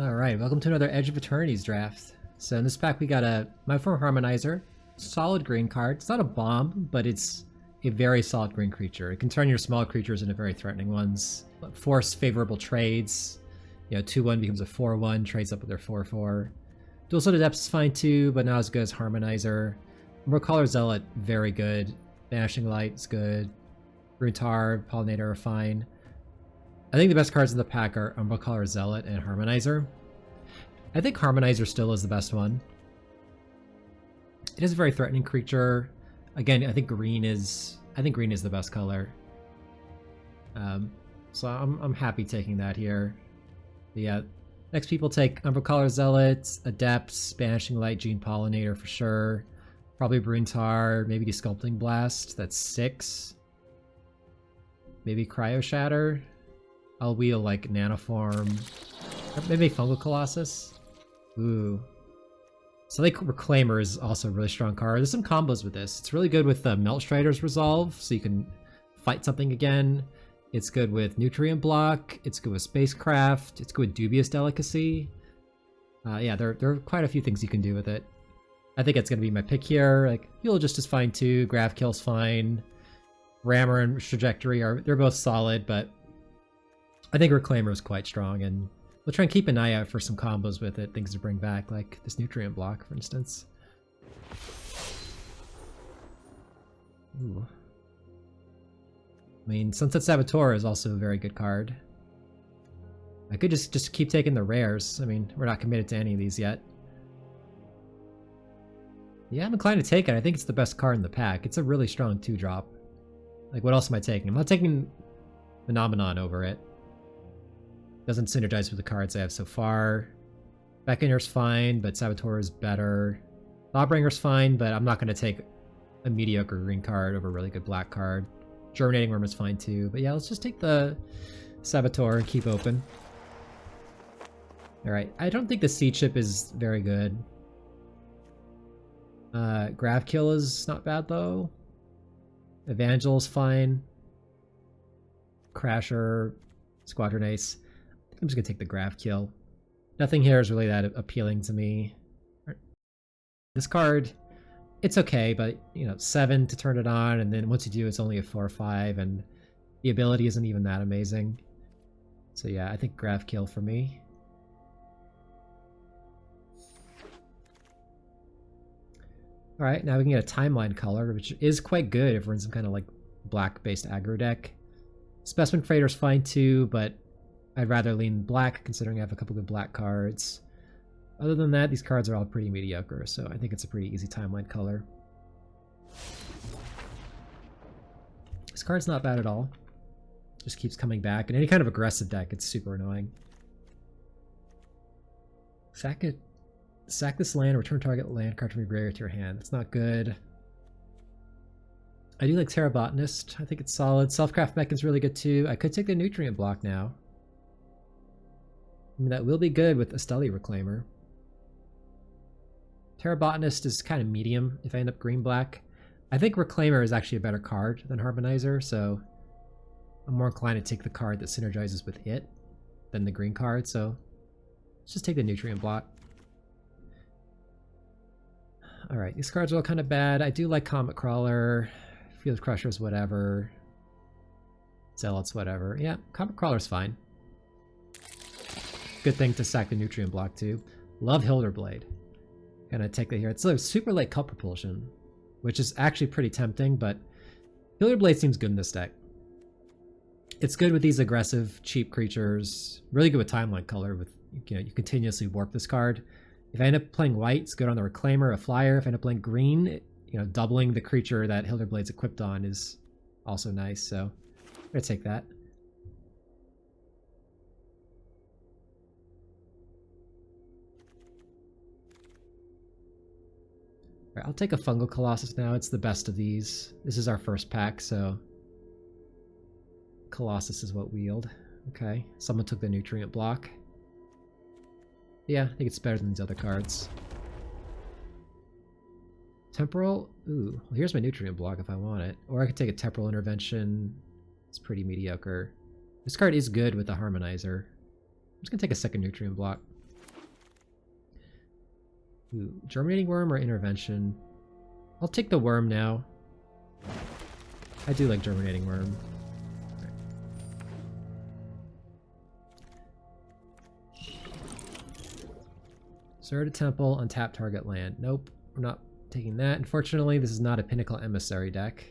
Alright, welcome to another Edge of Eternities draft. So in this pack we got a My Form Harmonizer, solid green card. It's not a bomb, but it's a very solid green creature. It can turn your small creatures into very threatening ones. Force favorable trades. You know, 2-1 becomes a 4-1, trades up with their 4-4. Dual Set Adepts is fine too, but not as good as Harmonizer. Umbral Zealot, very good. Banishing Light is good. Runetar, Pollinator are fine. I think the best cards in the pack are Umbral Zealot and Harmonizer. I think Harmonizer still is the best one. It is a very threatening creature. Again, I think green is the best color. So I'm happy taking that here. But yeah, next people take Umbral Zealot, Adepts, Banishing Light, Gene Pollinator for sure. Probably Runetar, maybe Desculpting Blast. That's 6. Maybe Cryo Shatter. I'll wheel like Nanoform. Or maybe Fungal Colossus. Ooh. So like Reclaimer is also a really strong card. There's some combos with this. It's really good with Melt Strider's Resolve, so you can fight something again. It's good with Nutrient Block. It's good with Spacecraft. It's good with Dubious Delicacy. Yeah, there are quite a few things you can do with it. I think it's going to be my pick here. Like, Eulogists is fine too. Grav Kill's fine. Rammer and Trajectory they're both solid, but I think Reclaimer is quite strong, and we'll try and keep an eye out for some combos with it, things to bring back, like this Nutrient Block, for instance. Ooh. I mean, Sunset Saboteur is also a very good card. I could just keep taking the rares. I mean, we're not committed to any of these yet. Yeah, I'm inclined to take it. I think it's the best card in the pack. It's a really strong 2-drop. Like, what else am I taking? I'm not taking Phenomenon over it. Doesn't synergize with the cards I have so far. Beckoner's fine, but Saboteur is better. Lawbringer's fine, but I'm not going to take a mediocre green card over a really good black card. Germinating Worm is fine too, but yeah, let's just take the Saboteur and keep open. Alright, I don't think the Sea Chip is very good. Grav Kill is not bad though. Evangel is fine. Crasher, Squadron Ace. I'm just gonna take the Grav Kill. Nothing here is really that appealing to me. This card, it's okay, but you know, 7 to turn it on, and then once you do, it's only a 4/5, and the ability isn't even that amazing. So yeah, I think Grav Kill for me. All right, now we can get a Timeline color, which is quite good if we're in some kind of like black-based aggro deck. Specimen Freighter's fine too, but I'd rather lean black considering I have a couple good black cards. Other than that, these cards are all pretty mediocre, so I think it's a pretty easy Timeline color. This card's not bad at all. Just keeps coming back. In any kind of aggressive deck, it's super annoying. Sack it. Sack this land, return target land card from your graveyard to your hand. That's not good. I do like Terra Botanist. I think it's solid. Selfcraft Mech is really good too. I could take the Nutrient Block now. I mean, that will be good with Esteli Reclaimer. Terra Botanist is kind of medium if I end up green-black. I think Reclaimer is actually a better card than Harmonizer, so I'm more inclined to take the card that synergizes with it than the green card, so let's just take the Nutrient Block. Alright, these cards are all kind of bad. I do like Comet Crawler, Field Crushers, whatever. Zealots, whatever. Yeah, Comet Crawler's fine. Good thing to sack the Nutrient Block too. Love Hilderblade. Gonna take that here. It's a super late Cut Propulsion, which is actually pretty tempting, but Hilderblade seems good in this deck. It's good with these aggressive, cheap creatures. Really good with Timeline color. With you continuously warp this card. If I end up playing white, it's good on the Reclaimer, a flyer. If I end up playing green, doubling the creature that Hilderblade's equipped on is also nice. So I'm gonna take that. Alright, I'll take a Fungal Colossus now. It's the best of these. This is our first pack, so Colossus is what wield. Okay, someone took the Nutrient Block. Yeah, I think it's better than these other cards. Temporal? Ooh, well, here's my Nutrient Block if I want it. Or I could take a Temporal Intervention. It's pretty mediocre. This card is good with the Harmonizer. I'm just gonna take a second Nutrient Block. Ooh, Germinating Worm or Intervention? I'll take the Worm now. I do like Germinating Worm. Right. Sword to Temple, untap target land. Nope, we're not taking that. Unfortunately, this is not a Pinnacle Emissary deck.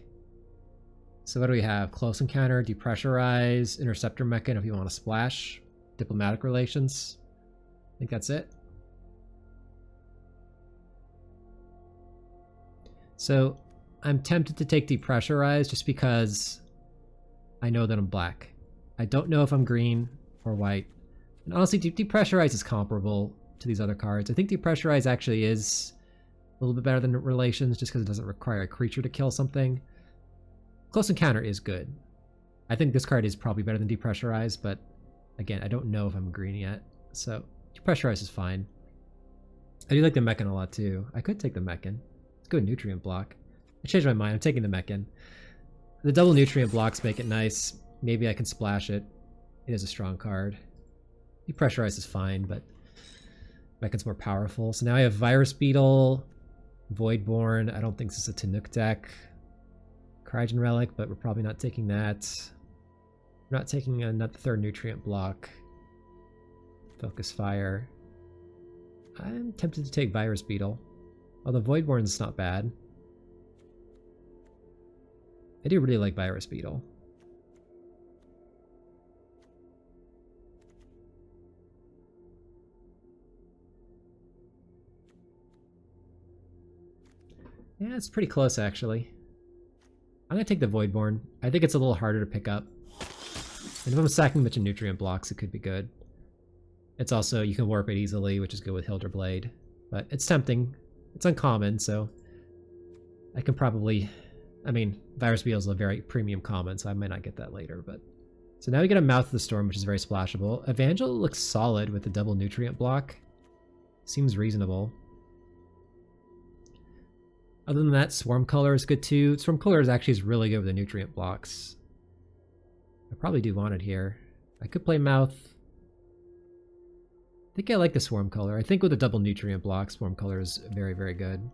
So what do we have? Close Encounter, Depressurize, Interceptor Mechan if you want to splash, Diplomatic Relations. I think that's it. So I'm tempted to take Depressurize just because I know that I'm black. I don't know if I'm green or white. And honestly, Depressurize is comparable to these other cards. I think Depressurize actually is a little bit better than Relations just because it doesn't require a creature to kill something. Close Encounter is good. I think this card is probably better than Depressurize, but again, I don't know if I'm green yet. So Depressurize is fine. I do like the Mechan a lot too. I could take the Mechan. Let's go Nutrient Block. I changed my mind. I'm taking the Mechan. The double Nutrient Blocks make it nice. Maybe I can splash it. It is a strong card. Depressurize is fine, but Mechan's more powerful. So now I have Virus Beetle, Voidborn. I don't think this is a Tanook deck. Cryogen Relic, but we're probably not taking that. We're not taking another third Nutrient Block. Focus Fire. I'm tempted to take Virus Beetle. Although Voidborn's not bad. I do really like Virus Beetle. Yeah, it's pretty close actually. I'm gonna take the Voidborn. I think it's a little harder to pick up. And if I'm stacking a bunch of Nutrient Blocks, it could be good. It's also, you can warp it easily, which is good with Hilder Blade. But it's tempting. It's uncommon, so I can probably... I mean, Virus Beetle is a very premium common, so I might not get that later, but... So now we get a Mouth of the Storm, which is very splashable. Evangel looks solid with the double Nutrient Block. Seems reasonable. Other than that, Swarm Color is good too. Swarm Color actually is really good with the Nutrient Blocks. I probably do want it here. I could play Mouth. I think I like the Swarm Color. I think with the double Nutrient Block, Swarm Color is very, very good.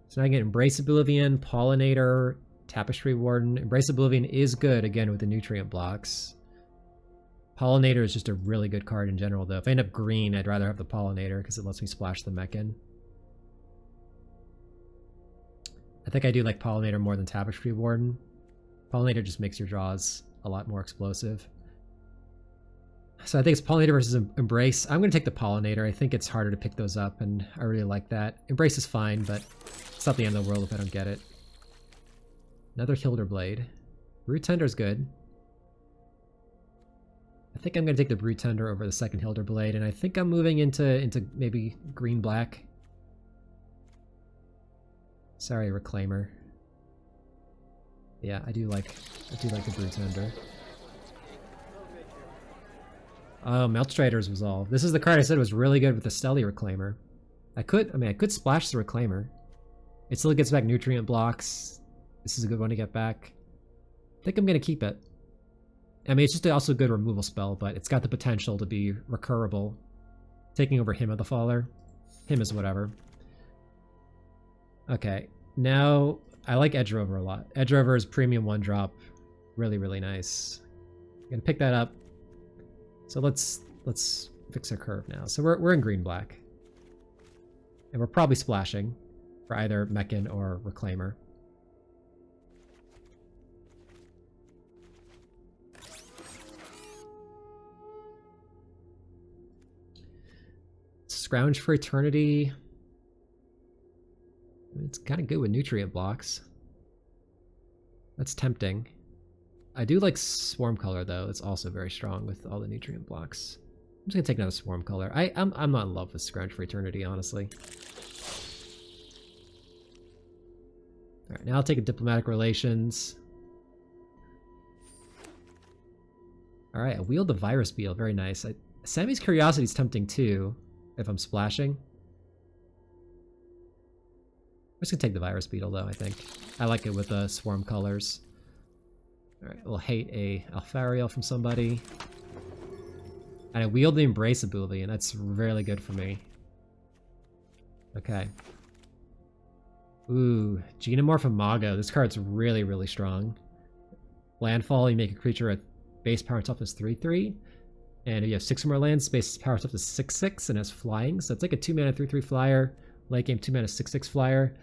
So now I get Embrace Oblivion, Pollinator, Tapestry Warden. Embrace Oblivion is good, again, with the Nutrient Blocks. Pollinator is just a really good card in general, though. If I end up green, I'd rather have the Pollinator because it lets me splash the Mechan. I think I do like Pollinator more than Tapestry Warden. Pollinator just makes your draws a lot more explosive. So I think it's Pollinator versus Embrace. I'm going to take the Pollinator. I think it's harder to pick those up, and I really like that. Embrace is fine, but it's not the end of the world if I don't get it. Another Hilder Blade. Root Tender is good. I think I'm going to take the Brute Tender over the second Hilder Blade, and I think I'm moving into maybe green-black. Sorry, Reclaimer. Yeah, I do like the Brute Tender. Oh, Meltstrider's Resolve. This is the card I said was really good with the Stelly Reclaimer. I could splash the Reclaimer. It still gets back Nutrient Blocks. This is a good one to get back. I think I'm going to keep it. I mean, it's just also a good removal spell, but it's got the potential to be recurable. Taking over Hymn of the Faller. Hymn is whatever. Okay, now I like Edge Rover a lot. Edge Rover is premium 1-drop. Really, really nice. I'm going to pick that up. So let's fix our curve now. So we're in green-black. And we're probably splashing for either Mechan or Reclaimer. Scrounge for Eternity. It's kind of good with Nutrient Blocks. That's tempting. I do like Swarm Color though. It's also very strong with all the Nutrient Blocks. I'm just gonna take another Swarm Color. I'm not in love with Scrounge for Eternity, honestly. All right, now I'll take a Diplomatic Relations. All right, I wield the Virus Beetle. Very nice. Sammy's Curiosity is tempting too. If I'm splashing. I'm just gonna take the Virus Beetle though, I think. I like it with the Swarm Colors. Alright, we'll hate a Alfariel from somebody. And I wield the Embrace ability, and that's really good for me. Okay. Ooh, Genomorph Imago. This card's really, really strong. Landfall, you make a creature at base power toughness 3/3. And if you have 6 or more lands, base power toughness 6/6, and has flying. So it's like a 2-mana 3/3 flyer. Late game 2-mana 6/6 flyer.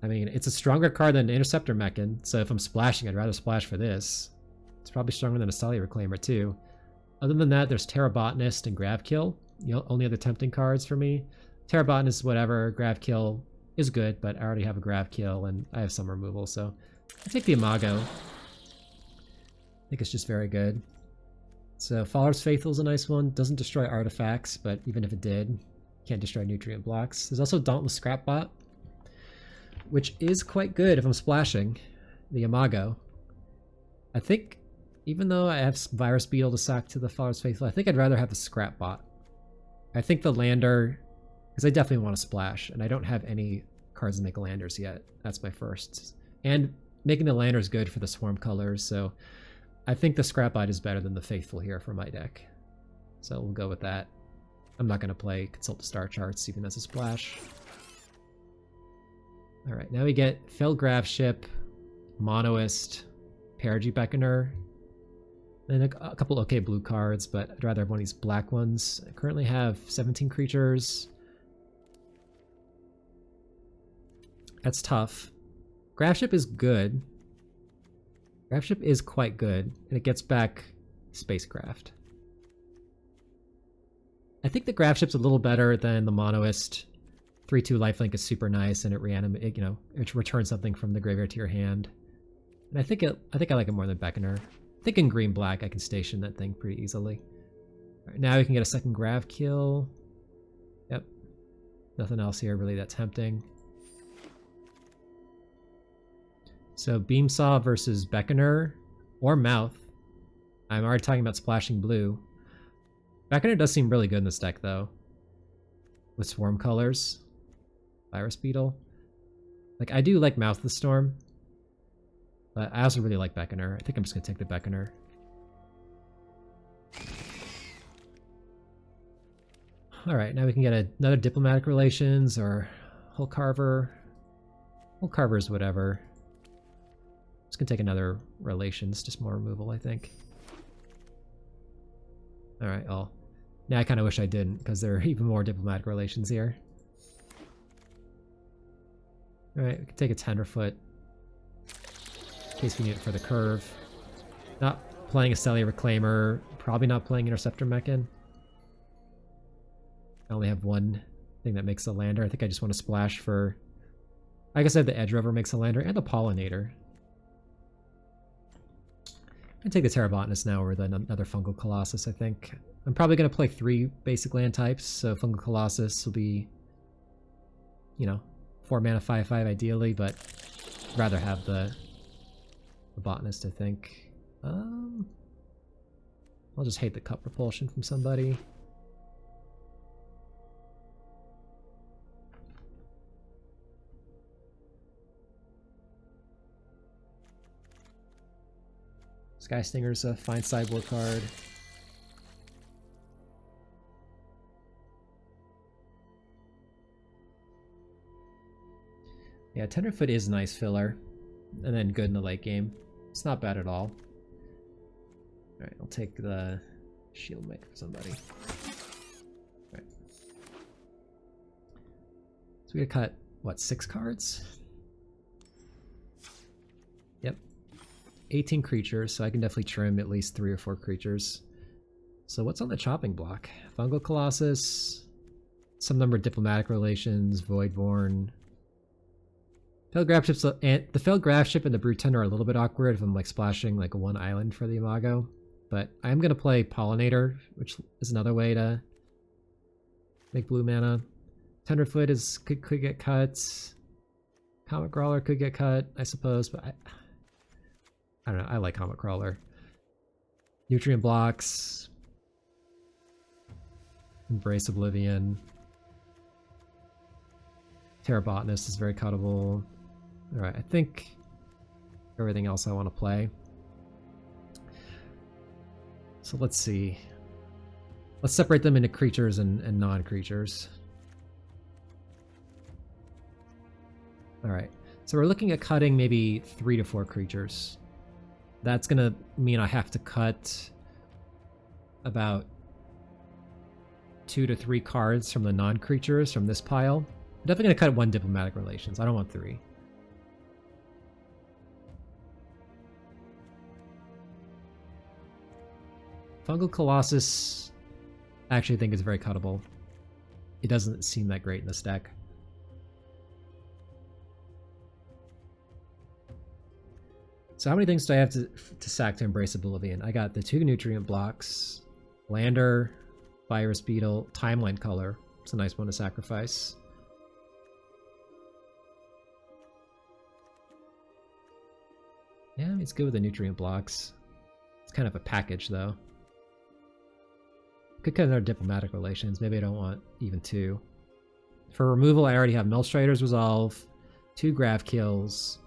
I mean, it's a stronger card than Interceptor Mechan, so if I'm splashing, I'd rather splash for this. It's probably stronger than a Stellar Reclaimer, too. Other than that, there's Terra Botanist and Gravkill. You know, only other tempting cards for me. Terra Botanist, whatever. Gravkill is good, but I already have a Gravkill, and I have some removal, so I take the Imago. I think it's just very good. So Faller's Faithful is a nice one. Doesn't destroy artifacts, but even if it did, can't destroy nutrient blocks. There's also Dauntless Scrapbot, which is quite good if I'm splashing the Imago. I think, even though I have Virus Beetle to sack to the Faller's Faithful, I think I'd rather have the Scrapbot. I think the Lander, because I definitely want to splash, and I don't have any cards to make Landers yet. That's my first. And making the Lander is good for the Swarm colors, so I think the Scrapbot is better than the Faithful here for my deck. So we'll go with that. I'm not going to play Consult the Star Charts, even as a splash. Alright, now we get Felgrav Ship, Monoist, Perigi Beckoner, and a couple okay blue cards, but I'd rather have one of these black ones. I currently have 17 creatures. That's tough. Gravship is good. Gravship is quite good, and it gets back Spacecraft. I think the Gravship's a little better than the Monoist. 3/2 lifelink is super nice, and it it returns something from the graveyard to your hand. And I think I like it more than Beckoner. I think in green black I can station that thing pretty easily. All right, now we can get a second Gravkill. Yep. Nothing else here really that tempting. So Beamsaw versus Beckoner or Mouth. I'm already talking about splashing blue. Beckoner does seem really good in this deck though. With Swarm colors. Virus Beetle. Like, I do like Mouth the Storm. But I also really like Beckoner. I think I'm just going to take the Beckoner. Alright, now we can get another Diplomatic Relations or Hull Carver. Hull Carver is whatever. Just going to take another Relations, just more removal, I think. Alright, well. Now I kind of wish I didn't, because there are even more Diplomatic Relations here. Alright, we can take a Tenderfoot. In case we need it for the curve. Not playing a Stellar Reclaimer. Probably not playing Interceptor Mechan. I only have one thing that makes a lander. I think I just want to splash for... I guess I have the Edge Rover makes a lander, and the Pollinator. I'm going to take the Terra Botanist now over another Fungal Colossus, I think. I'm probably going to play 3 basic land types, so Fungal Colossus will be, 4 mana 5/5 ideally, but I'd rather have the Botanist, I think. I'll just hate the Cut Propulsion from somebody. Sky Stinger's a fine sideboard card. Yeah, Tenderfoot is a nice filler. And then good in the late game. It's not bad at all. Alright, I'll take the Shield Make for somebody. Alright. So we gotta cut, what, 6 cards? Yep. 18 creatures, so I can definitely trim at least 3 or 4 creatures. So what's on the chopping block? Fungal Colossus, some number of Diplomatic Relations, Voidborn. The Felled Grafship and the Brute Tender are a little bit awkward if I'm like splashing like 1 island for the Imago. But I'm gonna play Pollinator, which is another way to make blue mana. Tenderfoot could get cut. Comet Crawler could get cut, I suppose, but I don't know, I like Comet Crawler. Nutrient Blocks. Embrace Oblivion. Terra Botanist is very cuttable. Alright, I think everything else I want to play. So let's see. Let's separate them into creatures and non-creatures. Alright, so we're looking at cutting maybe 3 to 4 creatures. That's gonna mean I have to cut about 2 to 3 cards from the non-creatures from this pile. I'm definitely gonna cut 1 Diplomatic Relations. I don't want 3. Fungal Colossus, I actually think is very cuttable. It doesn't seem that great in this deck. So how many things do I have to sack to Embrace Oblivion? I got the 2 nutrient blocks, Lander, Virus Beetle, Timeline Color. It's a nice one to sacrifice. Yeah, it's good with the nutrient blocks. It's kind of a package though. Could cut our Diplomatic Relations. Maybe I don't want even 2. For removal, I already have Millstrider's Resolve, 2 Grav Kills,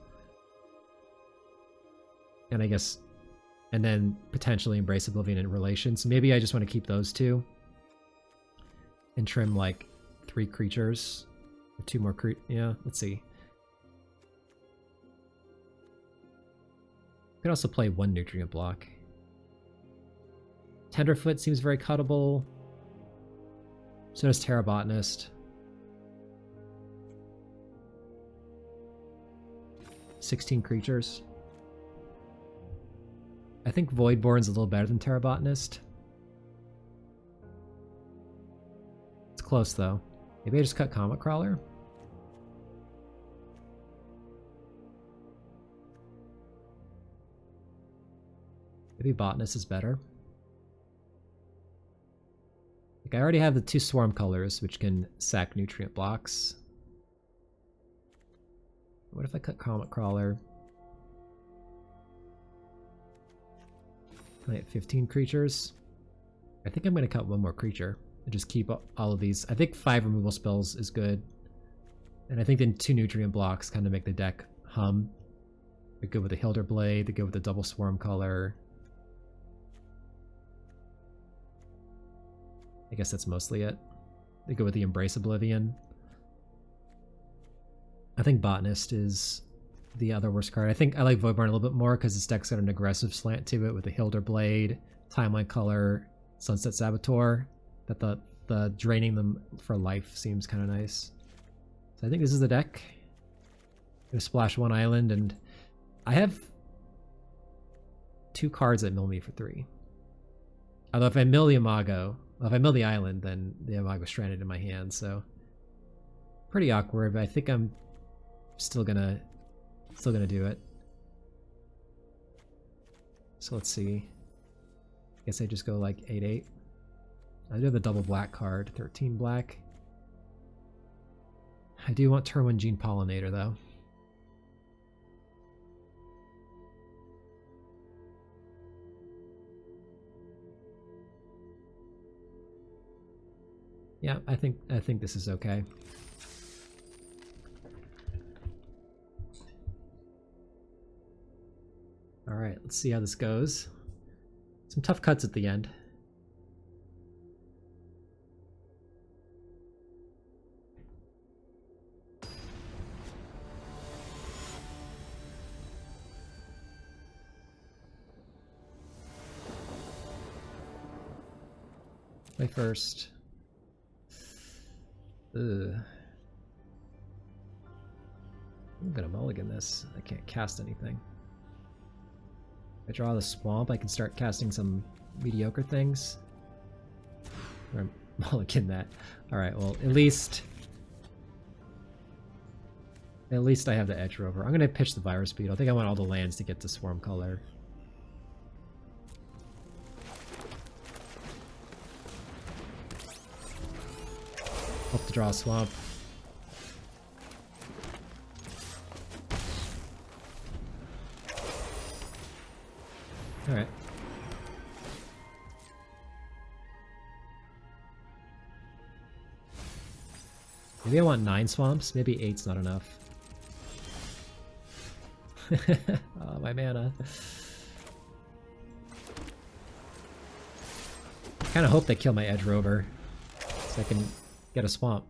and I guess, and then potentially Embrace Oblivion and Relations. Maybe I just want to keep those 2 and trim like 3 creatures or 2 more yeah, let's see. Could also play 1 nutrient block. Tenderfoot seems very cuttable. So does Terra Botanist. 16 creatures. I think Voidborn's a little better than Terra Botanist. It's close though. Maybe I just cut Comet Crawler? Maybe Botanist is better. Like I already have the 2 Swarm Colors, which can sack nutrient blocks. What if I cut Comet Crawler? I have 15 creatures. I think I'm going to cut 1 more creature and just keep all of these. I think 5 removal spells is good. And I think then 2 nutrient blocks kind of make the deck hum. They're good with the Hilder Blade, they're good with the double Swarm Color. I guess that's mostly it. They go with the Embrace Oblivion. I think Botanist is the other worst card. I think I like Voidborn a little bit more because this deck's got an aggressive slant to it with the Hilder Blade, Timeline Color, Sunset Saboteur. That the draining them for life seems kind of nice. So I think this is the deck. I'm gonna splash 1 island, and I have 2 cards that mill me for 3. Although if I mill the Imago, well, if I mill the island, then the Imago's stranded in my hand, so pretty awkward, but I think I'm still gonna do it. So let's see. I guess I just go like 8/8. I do have a double black card, 13 black. I do want turn 1 Gene Pollinator though. Yeah, I think this is okay. All right, let's see how this goes. Some tough cuts at the end. Play first. Ugh. I'm gonna mulligan this. I can't cast anything. If I draw the swamp, I can start casting some mediocre things. Or mulligan that. Alright, well, at least I have the Edge Rover. I'm gonna pitch the Virus Beetle. I think I want all the lands to get to Swarm Color. Hope to draw a swamp. Alright. Maybe I want 9 swamps. Maybe 8's not enough. Oh, my mana. Kind of hope they kill my Edge Rover so I can get a swamp.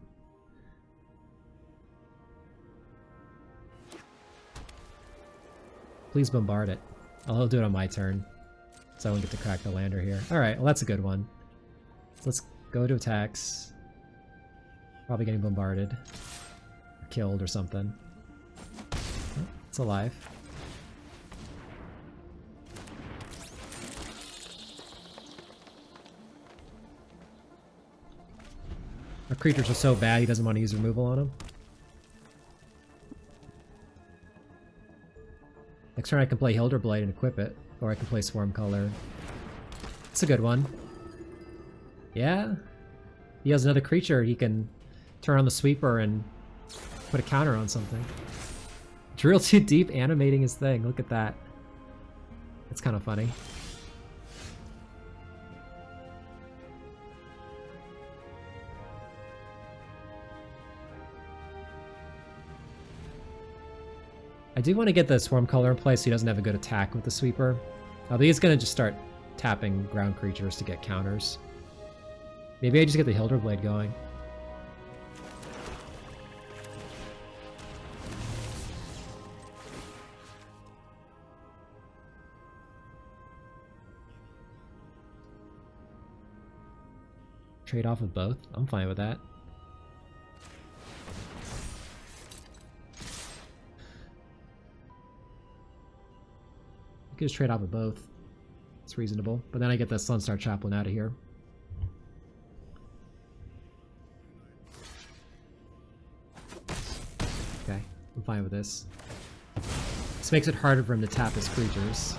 Please bombard it. I'll do it on my turn, so I won't get to crack the lander here. Alright, well that's a good one. So let's go to attacks. Probably getting bombarded. Or killed or something. Oh, it's alive. Our creatures are so bad he doesn't want to use removal on them. Next turn I can play Hilder Blade and equip it, or I can play Swarm Color. It's a good one. Yeah? He has another creature, he can turn on the sweeper and put a counter on something. Drill too deep animating his thing, look at that. That's kind of funny. I do want to get the Swarm Color in place so he doesn't have a good attack with the sweeper. Although he's going to just start tapping ground creatures to get counters. Maybe I just get the Hilder Blade going. Trade off of both? I'm fine with that. I could just trade off of both. It's reasonable. But then I get the Sunstar Chaplain out of here. Okay, I'm fine with this. This makes it harder for him to tap his creatures.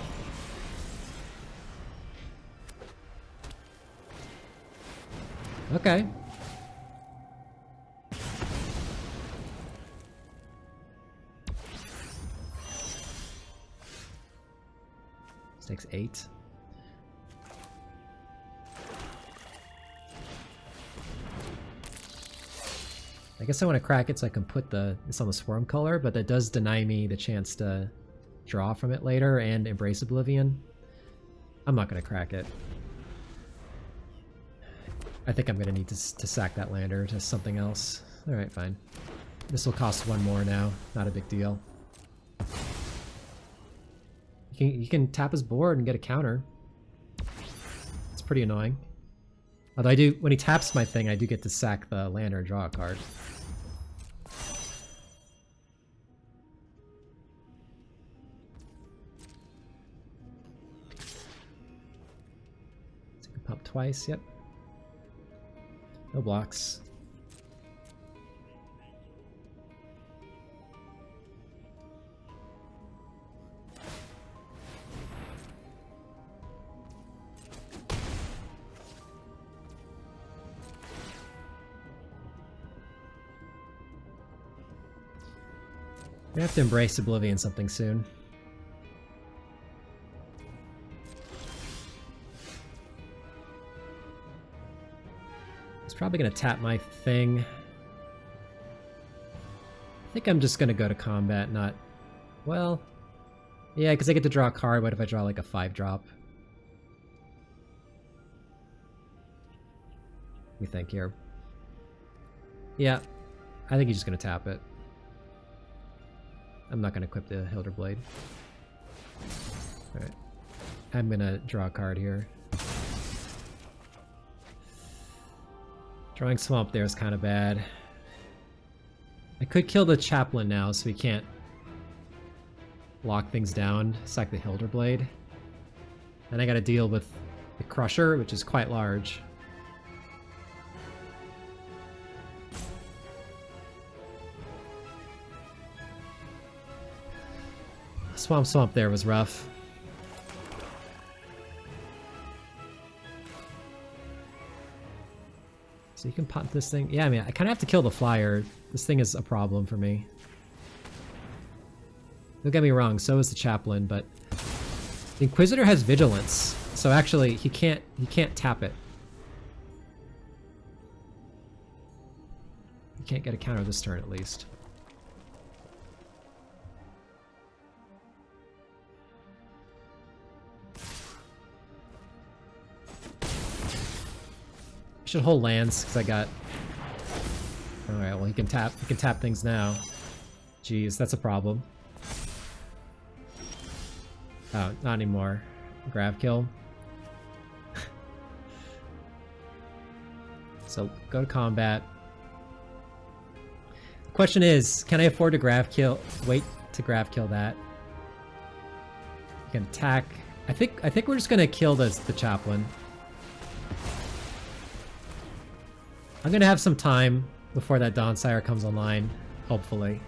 Okay. This takes 8. I guess I want to crack it so I can put this on the Swarm Color, but that does deny me the chance to draw from it later and Embrace Oblivion. I'm not going to crack it. I think I'm going to need to sack that lander to something else. Alright, fine. This will cost 1 more now. Not a big deal. You can tap his board and get a counter. It's pretty annoying. Although I do, when he taps my thing, I do get to sack the lander and draw a card. So you can pump twice, yep. No blocks. We have to embrace Oblivion something soon. He's probably gonna tap my thing. I think I'm just gonna go to combat, not... Well... Yeah, because I get to draw a card. What if I draw like a 5-drop? What do we think here? Yeah, I think he's just gonna tap it. I'm not going to equip the Hilder Blade. Alright. I'm going to draw a card here. Drawing Swamp there is kind of bad. I could kill the Chaplain now so we can't lock things down. Sack the Hilder Blade. Then I got to deal with the Crusher, which is quite large. Swamp there was rough. So you can pop this thing. Yeah, I mean, I kind of have to kill the flyer. This thing is a problem for me. Don't get me wrong, so is the Chaplain, but the Inquisitor has Vigilance, so actually he can't tap it. He can't get a counter this turn at least. should hold lands because I got. All right, well he can tap things now. Jeez, that's a problem. Oh, not anymore. Grab kill. So go to combat. The question is, can I afford to grab kill? Wait to grab kill that. You can attack. I think we're just gonna kill the chaplain. I'm gonna have some time before that Dawn-Sire comes online, hopefully.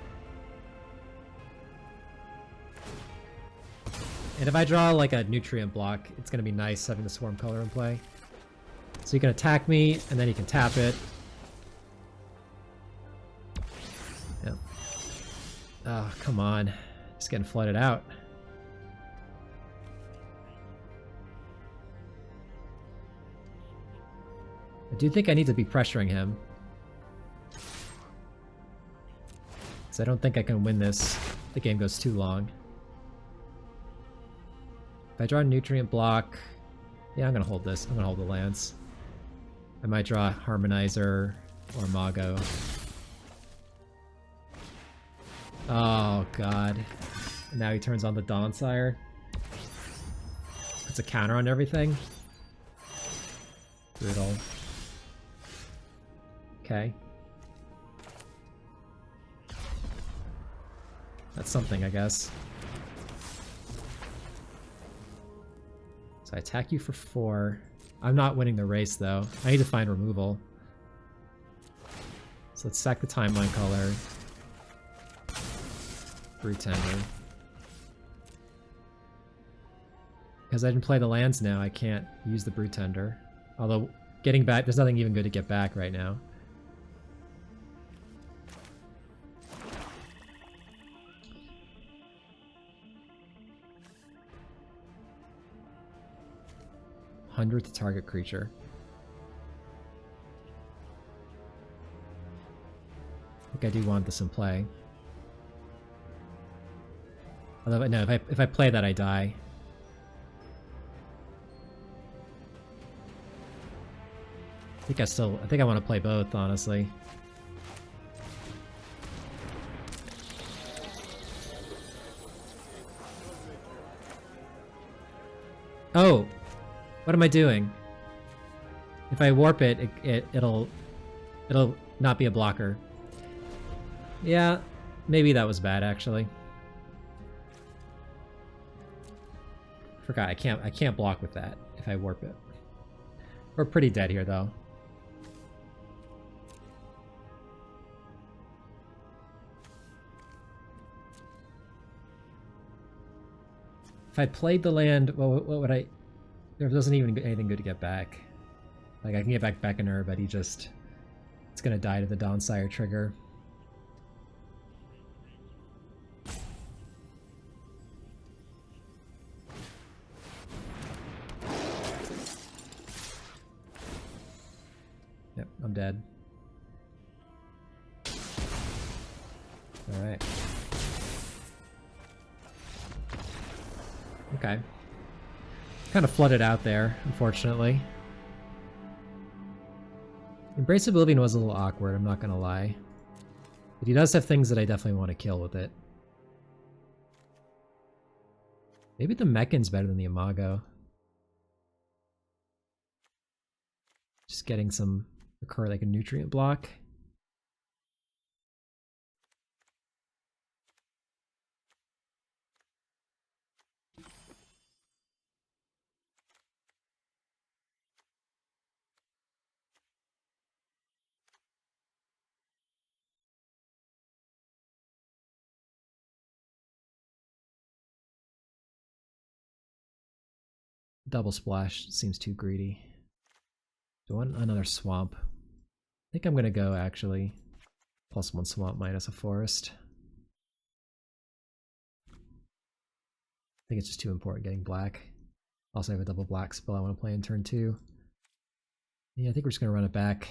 And if I draw like a nutrient block, it's gonna be nice having the Swarm color in play. So you can attack me, and then you can tap it. Yep. Oh, come on. Just getting flooded out. I do think I need to be pressuring him. Because I don't think I can win this if the game goes too long. If I draw a nutrient block... Yeah, I'm gonna hold this. I'm gonna hold the lands. I might draw Harmonizer or Mago. Oh god. And now he turns on the Dawn-Sire. Puts a counter on everything. Brutal. Okay. That's something, I guess. So I attack you for 4. I'm not winning the race, though. I need to find removal. So let's sack the Timeline color. Brute Tender. Because I didn't play the lands now, I can't use the Brute Tender. Although, getting back, there's nothing even good to get back right now. $100 to target creature. I think I do want this in play. Although no, if I play that, I die. I think I want to play both, honestly. Oh, what am I doing? If I warp it, it'll not be a blocker. Yeah, maybe that was bad actually. Forgot I can't block with that if I warp it. We're pretty dead here though. If I played the land, well, what would I? There doesn't even be anything good to get back. Like I can get back Beckoner, but it's gonna die to the Dawn-Sire trigger. Yep, I'm dead. All right. Okay. Kind of flooded out there, unfortunately. Embrace Oblivion was a little awkward, I'm not gonna lie. But he does have things that I definitely want to kill with it. Maybe the Mechan's better than the Imago. Just getting some occur like a nutrient block. Double splash seems too greedy. Do I want another swamp? I think I'm gonna go actually. +1 swamp minus a forest. I think it's just too important getting black. Also I have a double black spell I want to play in turn 2. Yeah, I think we're just gonna run it back.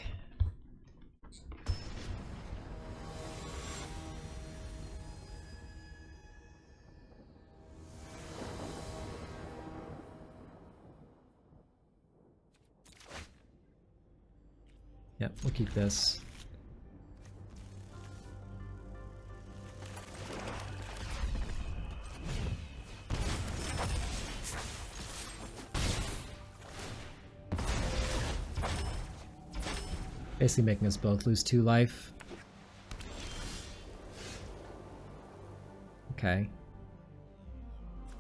Yep, we'll keep this. Basically making us both lose 2 life. Okay.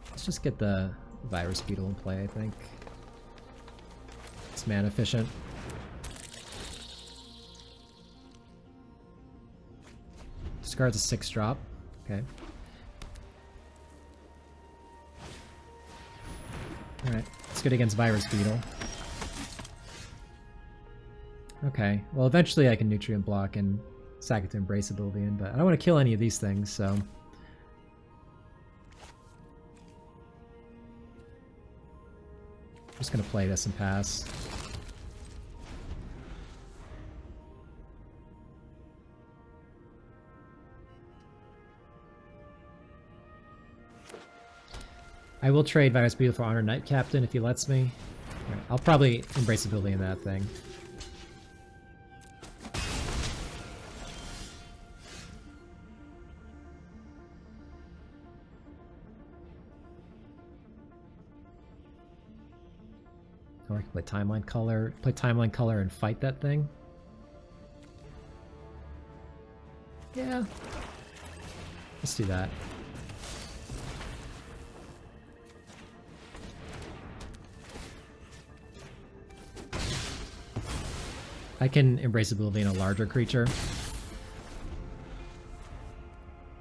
Let's just get the Virus Beetle in play, I think. It's mana efficient. Discards a 6-drop. Okay. Alright, it's good against Virus Beetle. Okay, well eventually I can Nutrient Block and sack it to Embrace Oblivion, but I don't want to kill any of these things, so... I'm just gonna play this and pass. I will trade Virus Beetle for Honor Knight Captain if he lets me. Right, I'll probably Embrace Oblivion that thing. Or I can play Timeline Color and fight that thing. Yeah. Let's do that. I can Embrace Oblivion a larger creature.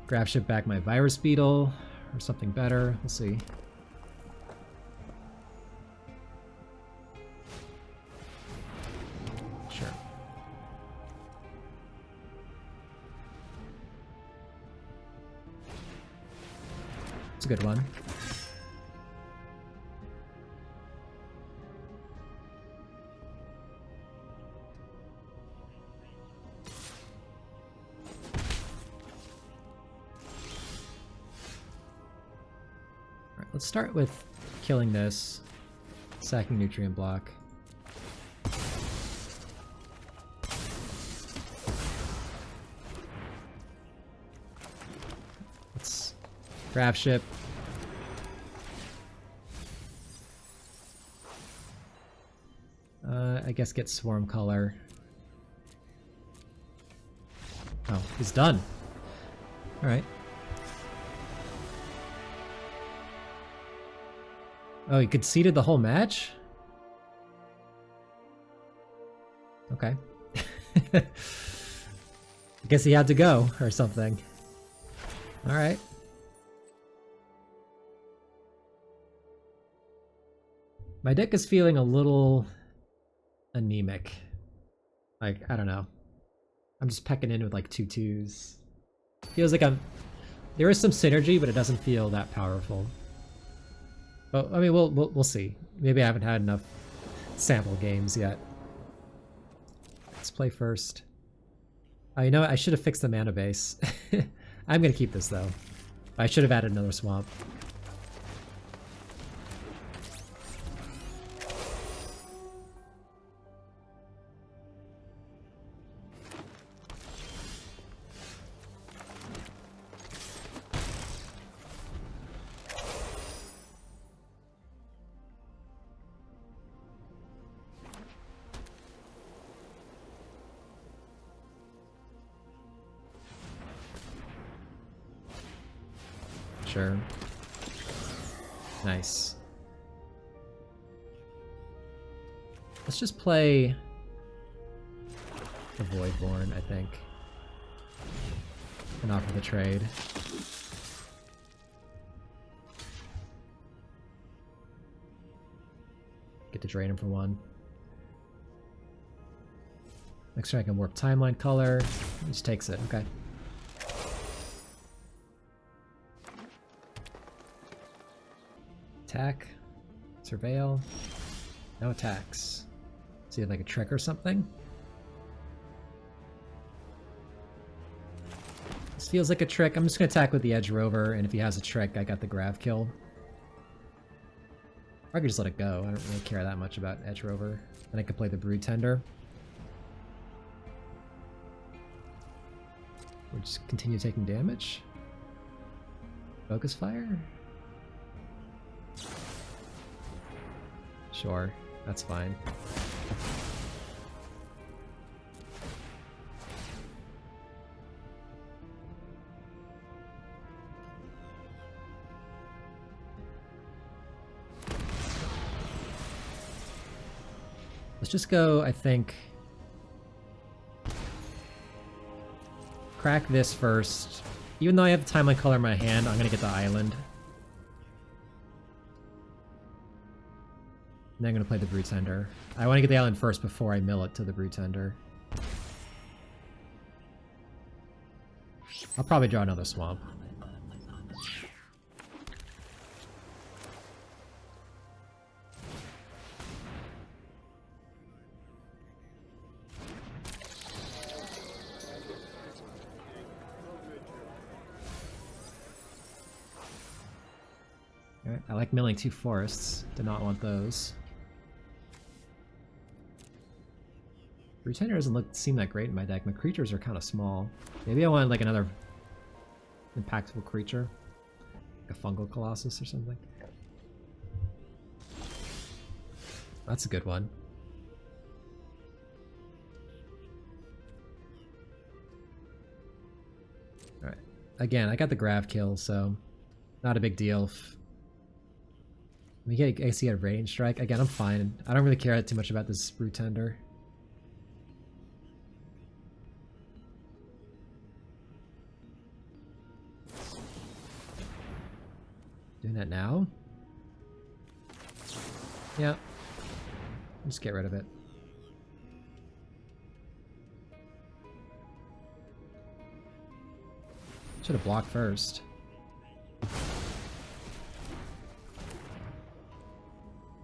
Grab ship back my Virus Beetle or something better. We'll see. Sure. It's a good one. Let's start with killing this, sacking Nutrient Block. Let's grab ship. I guess get Swarm Color. Oh, he's done. All right. Oh, he conceded the whole match? Okay. I guess he had to go, or something. Alright. My deck is feeling a little anemic. Like, I don't know. I'm just pecking in with like 2/2s. Feels like there is some synergy, but it doesn't feel that powerful. Well, I mean, we'll see. Maybe I haven't had enough sample games yet. Let's play first. Oh, you know what? I should have fixed the mana base. I'm gonna keep this though. I should have added another swamp. Sure. Nice. Let's just play a Voidborn, I think. And offer the trade. Get to drain him for 1. Next turn I can warp Timeline Color. He just takes it, okay. Attack. Surveil. No attacks. Does he have like a trick or something? This feels like a trick. I'm just gonna attack with the Edge Rover, and if he has a trick, I got the Grav kill. Or I could just let it go. I don't really care that much about Edge Rover. Then I could play the Brood Tender. We'll just continue taking damage. Focus fire? Sure, that's fine. Let's just go, I think, crack this first. Even though I have the timeline color in my hand, I'm gonna get the island. And then I'm gonna play the Brute Tender. I want to get the island first before I mill it to the Brute Tender. I'll probably draw another swamp. Alright, I like milling 2 forests. Did not want those. Pretender doesn't seem that great in my deck. My creatures are kind of small. Maybe I want like another impactful creature. Like a fungal colossus or something. That's a good one. Alright. Again, I got the Grav kill, so not a big deal. I guess he had Radiant Strike. Again, I'm fine. I don't really care too much about this Brute Tender. Doing that now? Yeah. Just get rid of it. Should have blocked first.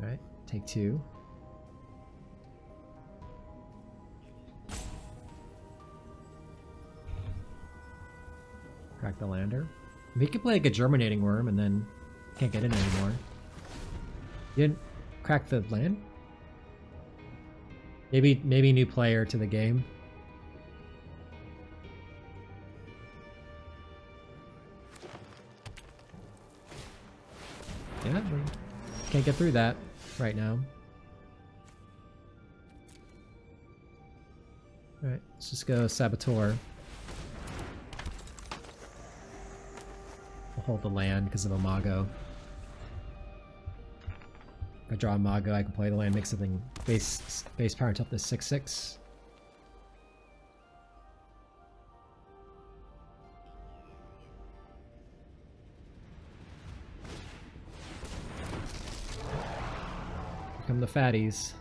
Alright, take 2. Crack the lander. We could play like a Germinating Worm and then can't get in anymore. You didn't crack the land? Maybe new player to the game. Yeah, we can't get through that right now. Alright, let's just go Saboteur. We'll hold the land because of Imago. If I draw Imago, I can play the land, make something base power on top of the 6/6. Here come the fatties.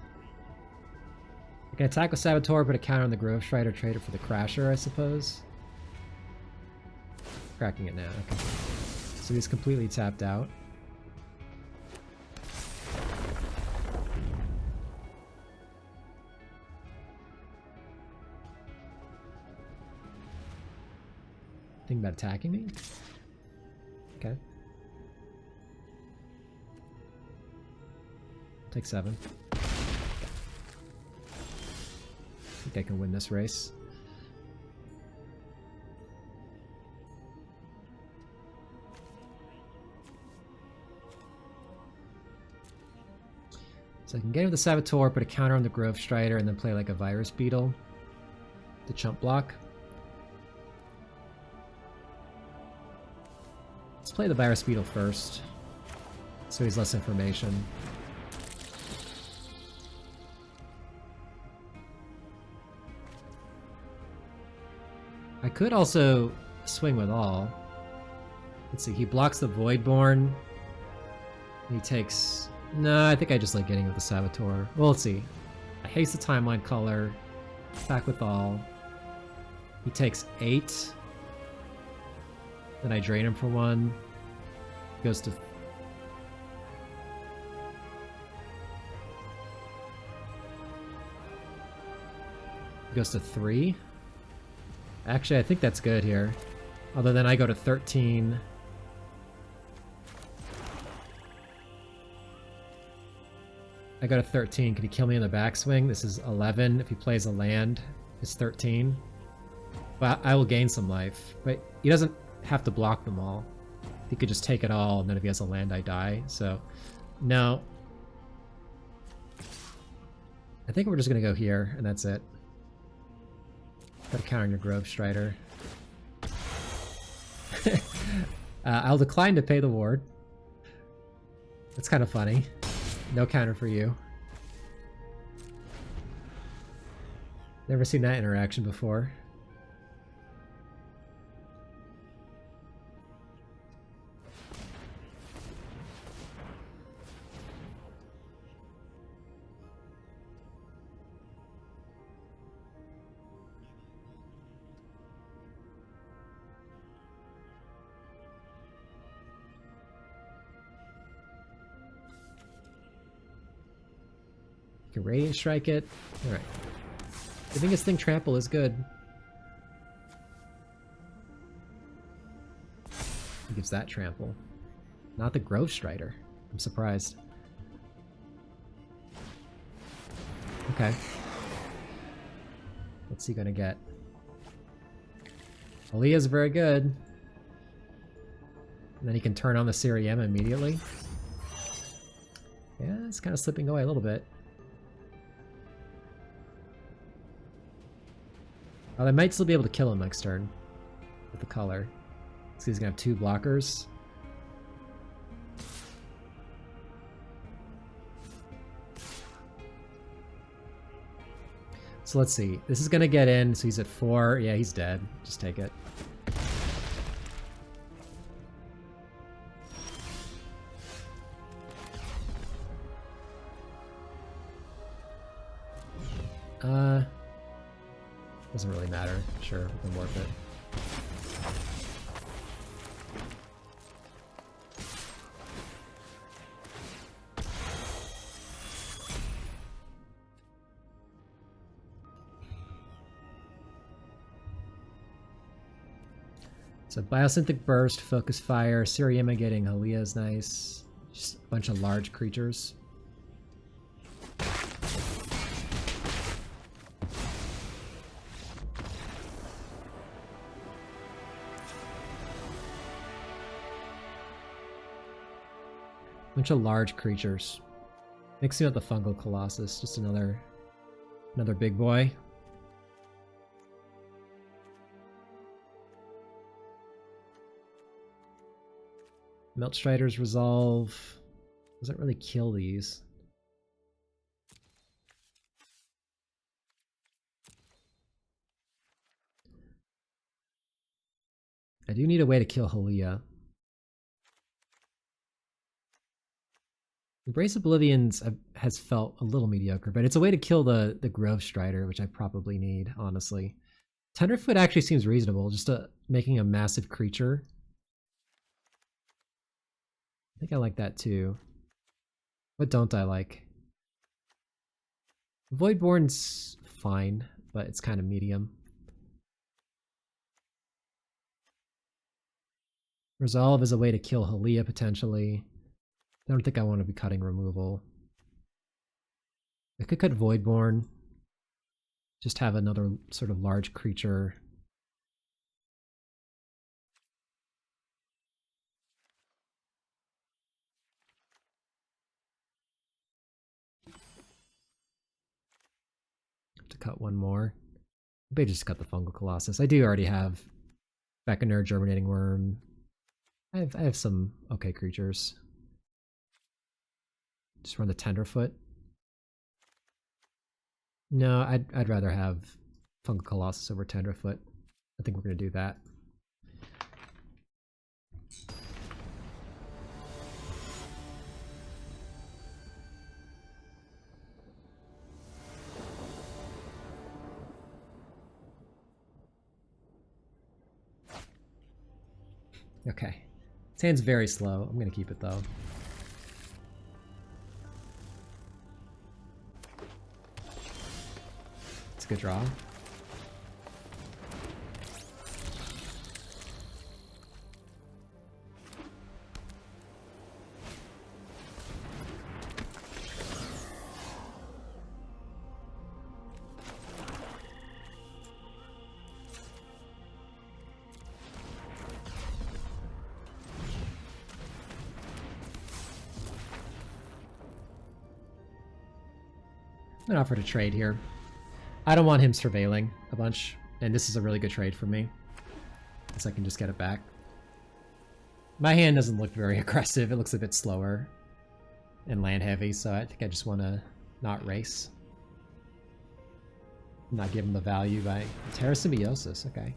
I can attack with Saboteur, put a counter on the Grove Strider, trade it for the Crasher, I suppose. Cracking it now, okay. So he's completely tapped out. Think about attacking me? Okay. Take 7. I think I can win this race. So I can get with the Saboteur, put a counter on the Grove Strider, and then play like a Virus Beetle to chump block. Let's play the Virus Beetle first, so he's less information. I could also swing with all. Let's see, he blocks the Voidborn. He takes... No, I think I just like getting with the Saboteur. Well, let's see. I haste the timeline color. Back with all. He takes 8. Then I drain him for 1. Goes to... Goes to 3. Actually, I think that's good here. Although then I go to 13. I go to 13. Can he kill me in the backswing? This is 11. If he plays a land, it's 13. Well, I will gain some life, but he doesn't have to block them all. He could just take it all, and then if he has a land, I die. So, no. I think we're just gonna go here, and that's it. Try to counter your Grove Strider. I'll decline to pay the ward. That's kind of funny. No counter for you. Never seen that interaction before. You can Radiant Strike it. Alright. I think his thing Trample is good. He gives that Trample. Not the Grove Strider. I'm surprised. Okay. What's he gonna get? Aaliyah's very good. And then he can turn on the Siriema immediately. Yeah, it's kind of slipping away a little bit. Oh, they might still be able to kill him next turn with the color. So he's gonna have 2 blockers. So let's see. This is gonna get in, so he's at 4. Yeah, he's dead. Just take it. Doesn't really matter. Sure, we can warp it. So Biosynthetic Burst, Focus Fire, Siriema getting Halia is nice. Just a bunch of large creatures. Bunch of large creatures. Mixing up the Fungal Colossus, just another big boy. Melt Strider's Resolve doesn't really kill these. I do need a way to kill Halia. Embrace Oblivions has felt a little mediocre, but it's a way to kill the Grove Strider, which I probably need, honestly. Tenderfoot actually seems reasonable, just making a massive creature. I think I like that too. What don't I like? Voidborn's fine, but it's kind of medium. Resolve is a way to kill Halia, potentially. I don't think I want to be cutting removal. I could cut Voidborn. Just have another sort of large creature. Have to cut one more. Maybe just cut the Fungal Colossus. I do already have Beckoner, Germinating Worm. I have some okay creatures. Just run the Tenderfoot. No, I'd rather have Fungal Colossus over Tenderfoot. I think we're gonna do that. Okay. This hand's very slow. I'm gonna keep it though. It's a good draw. gonna offer to trade here. I don't want him surveilling a bunch, and this is a really good trade for me, because I can just get it back. My hand doesn't look very aggressive. It looks a bit slower and land heavy, so I think I just want to not race. Not give him the value by Terra Symbiosis. Okay.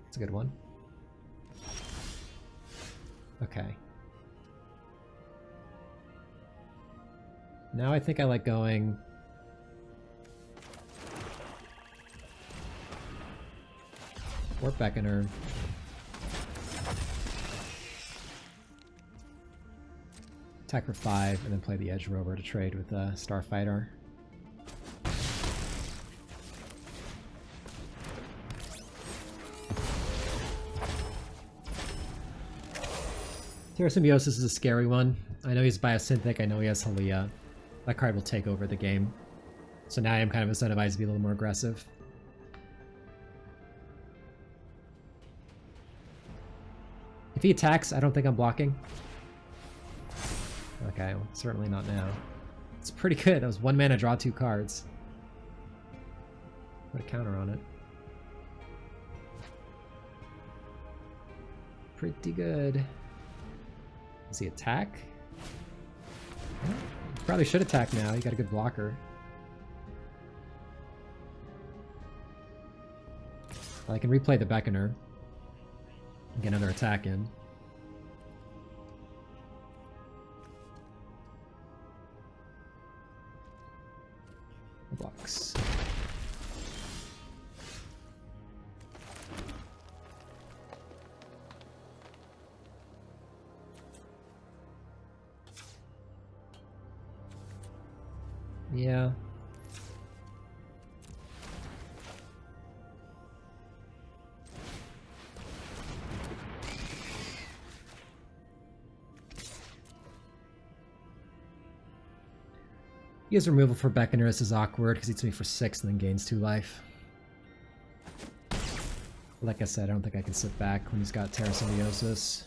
That's a good one. Okay. Now I think I like going... Warp Beckoner. Attack for 5, and then play the Edge Rover to trade with Starfighter. Terra Symbiosis is a scary one. I know he's Biosynthetic, I know he has Halia. That card will take over the game. So now I am kind of incentivized to be a little more aggressive. If he attacks, I don't think I'm blocking. Okay, well, certainly not now. It's pretty good. That was 1 mana, draw 2 cards. Put a counter on it. Pretty good. Does he attack? Yeah, probably should attack now. You got a good blocker. I can replay the Beckoner and get another attack in. Blocks. Yeah. He has removal for Beckoner. This is awkward because he hits me for 6 and then gains 2 life. Like I said, I don't think I can sit back when he's got Terra Symbiosis.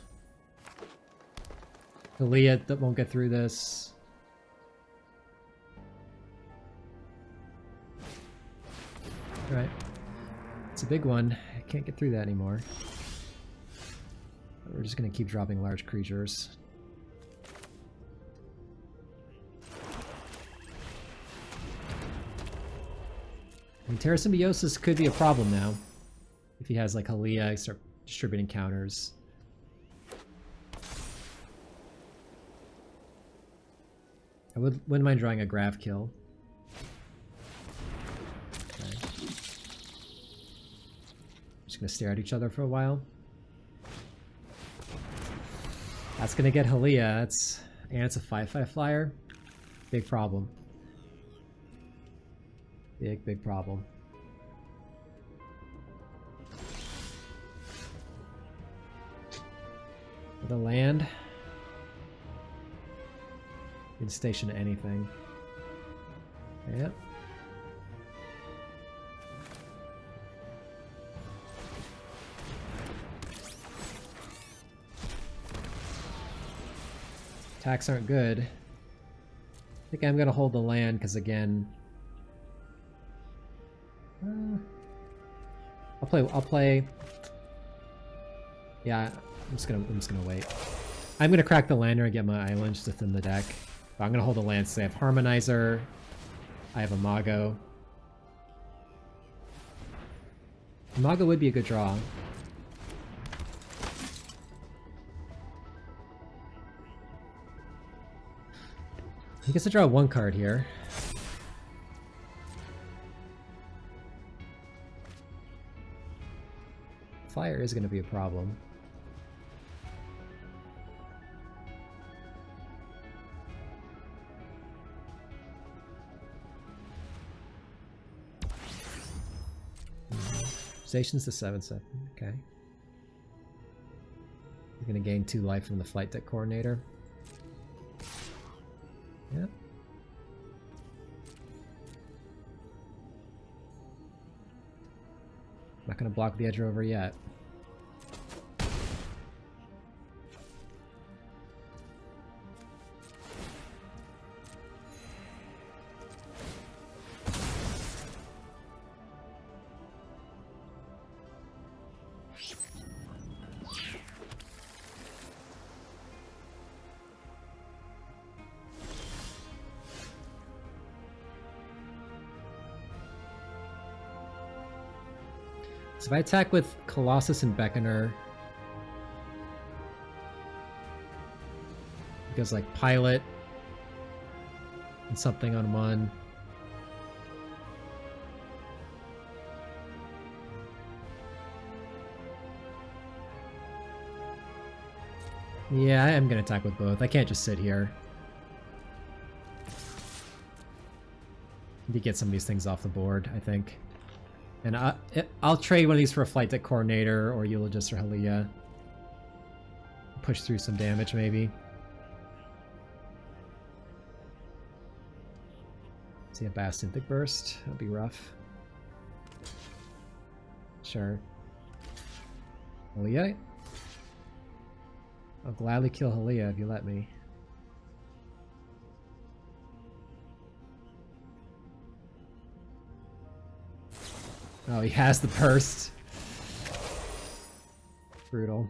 Halia that won't get through this. Alright. It's a big one. I can't get through that anymore. We're just going to keep dropping large creatures. I mean, Terra Symbiosis could be a problem now. If he has like Halia, start distributing counters. I wouldn't mind drawing a Grav Kill. Okay. Just gonna stare at each other for a while. That's gonna get Halia. And it's a 5/5 flyer. Big problem. Big problem. The land. You can station anything. Yep. Attacks aren't good. I think I'm gonna hold the land because again. I'll play. Yeah, I'm just gonna wait. I'm gonna crack the lander and get my island just within the deck. But I'm gonna hold the land. So I have Harmonizer. I have Imago. Imago would be a good draw. He gets to draw 1 card here. Fire is going to be a problem. Station's the 7/7. Okay. You're going to gain 2 life from the Flight Deck Coordinator. Yep. Not going to block the Edge Rover yet. So if I attack with Colossus and Beckoner, it goes like Pilot and something on one. Yeah, I am going to attack with both. I can't just sit here. Need to get some of these things off the board, I think. And I'll trade one of these for a Flight Deck Coordinator or Eulogist or Halia. Push through some damage, maybe. See a Bastinthic Burst. That'll be rough. Sure. Halia? I'll gladly kill Halia if you let me. Oh, he has the burst. Brutal.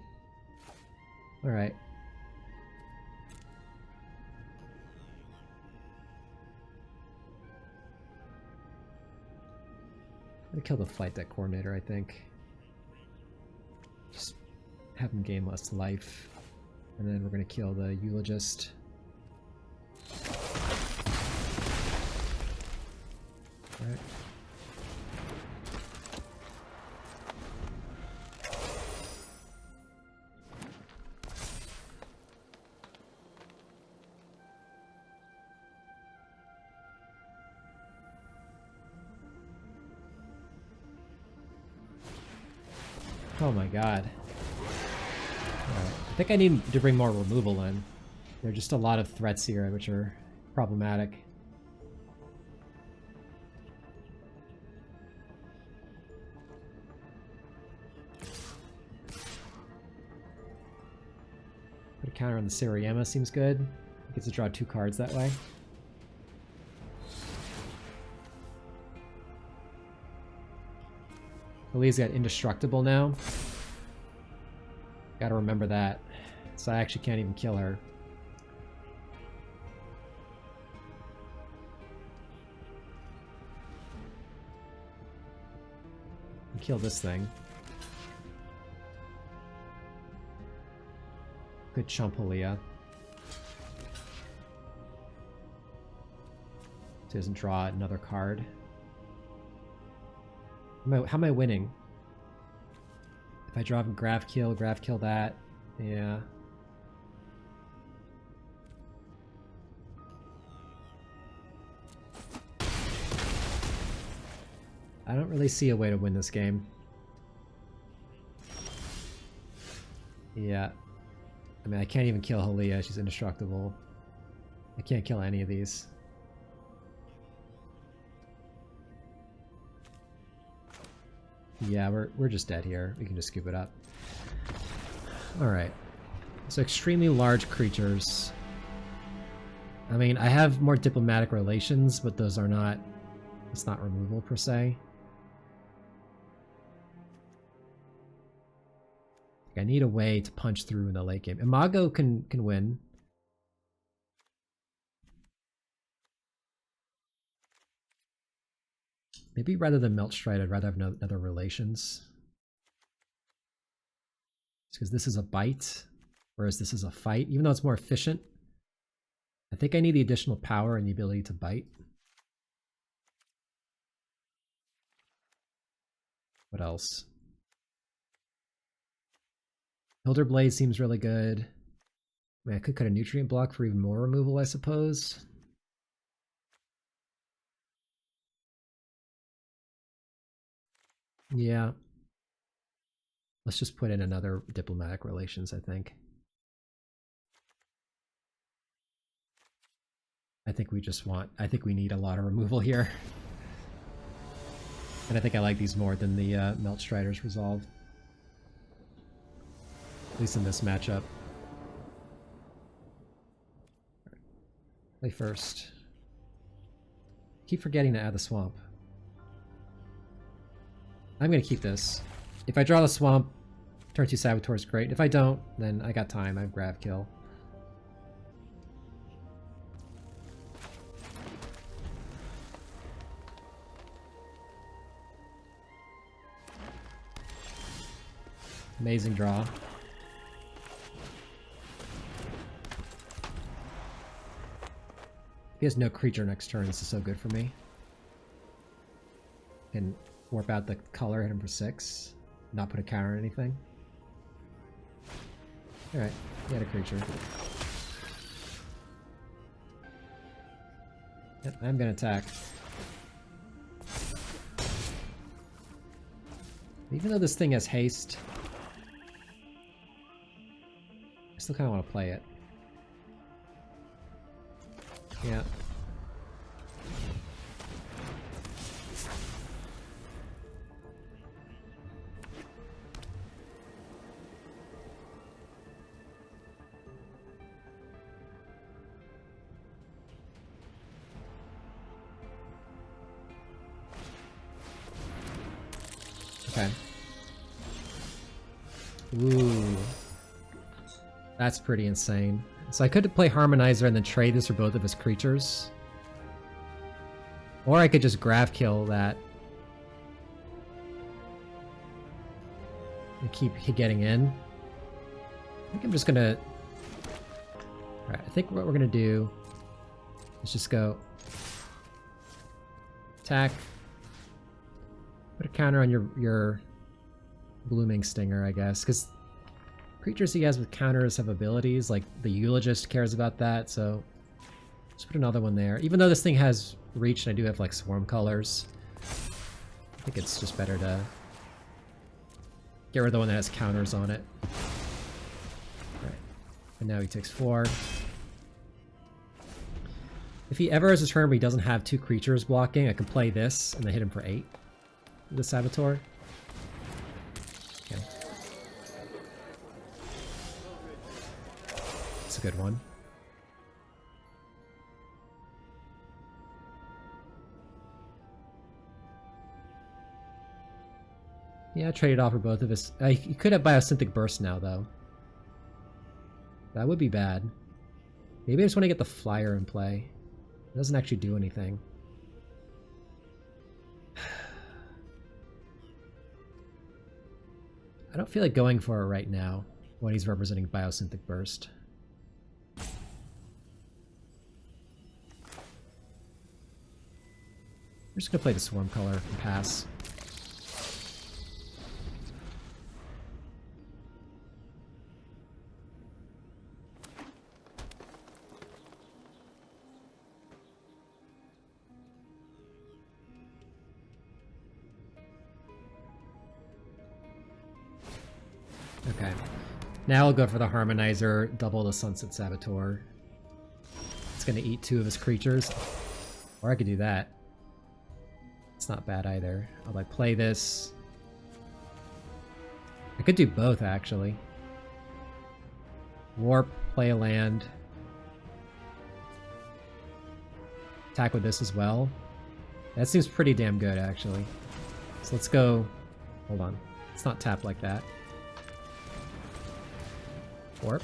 Alright. I'm gonna kill the Flight Deck Coordinator, I think. Just have him gain less life. And then we're gonna kill the Eulogist. Alright. Oh my god. Alright. I think I need to bring more removal in. There are just a lot of threats here which are problematic. Put a counter on the Siriema seems good. He gets to draw 2 cards that way. Halia's got Indestructible now. Gotta remember that. So I actually can't even kill her. Kill this thing. Good chump Halia. Doesn't draw another card. How am I winning? If I draw graph kill that. Yeah. I don't really see a way to win this game. Yeah. I mean, I can't even kill Halia. She's indestructible. I can't kill any of these. Yeah, we're just dead here. We can just scoop it up. Alright. So extremely large creatures. I mean, I have more diplomatic relations, but those are not... It's not removal per se. I need a way to punch through in the late game. Imago can win. Maybe rather than Meltstride, I'd rather have other relations. Because this is a bite, whereas this is a fight. Even though it's more efficient, I think I need the additional power and the ability to bite. What else? Elder Blade seems really good. I mean, I could cut a nutrient block for even more removal, I suppose. Yeah. Let's just put in another diplomatic relations, I think. I think we need a lot of removal here. And I think I like these more than the Meltstrider's Resolve. At least in this matchup. Play first. Keep forgetting to add the swamp. I'm gonna keep this. If I draw the swamp, turn 2 Saboteur is great. If I don't, then I got time. I have grab kill. Amazing draw. He has no creature next turn. This is so good for me. Can warp out the color, hit him for 6. Not put a counter or anything. Alright, he had a creature. Yep, I'm gonna attack. Even though this thing has haste, I still kind of want to play it. Yeah. Okay. Ooh. That's pretty insane. So I could play Harmonizer and then trade this for both of his creatures. Or I could just grab kill that. And keep getting in. I think I'm just gonna... Alright, I think what we're gonna do is just go... Attack. Put a counter on your Blooming Stinger, I guess, because creatures he has with counters have abilities, like the Eulogist cares about that, so just put another one there. Even though this thing has reach and I do have like Swarm colors, I think it's just better to get rid of the one that has counters on it. Right. And now he takes 4. If he ever has a turn where he doesn't have 2 creatures blocking, I can play this and then hit him for 8. The Saboteur. Okay. It's a good one. Yeah, trade it off for both of us. You could have Biosynthetic Burst now, though. That would be bad. Maybe I just want to get the flyer in play. It doesn't actually do anything. I don't feel like going for it right now when he's representing Biosynthetic Burst. I'm just gonna play the Swarm color and pass. Okay. Now I'll go for the Harmonizer, double the Sunset Saboteur. It's gonna eat 2 of his creatures. Or I could do that. It's not bad either. I'll like play this. I could do both actually. Warp, play a land. Attack with this as well. That seems pretty damn good actually. So let's go. Hold on. Let's not tap like that. Warp.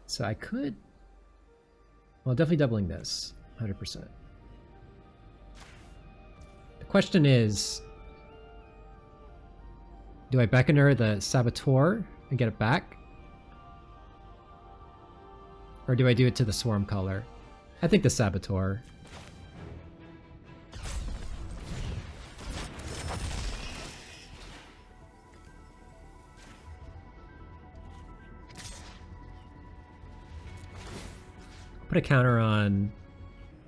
So I could... Well, definitely doubling this. 100%. The question is... Do I Beckoner the Saboteur and get it back? Or do I do it to the Swarm color? I think the Saboteur. Put a counter on...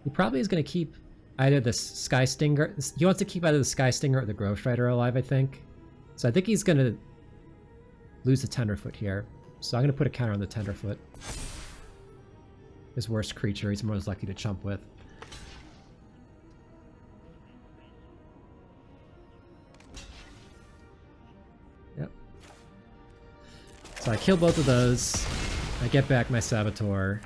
He probably is going to keep either the Sky Stinger... He wants to keep either the Sky Stinger or the Grove Strider alive, I think. So I think he's going to lose the Tenderfoot here. So I'm going to put a counter on the Tenderfoot. His worst creature, he's most likely to chump with. Yep. So I kill both of those. I get back my Saboteur.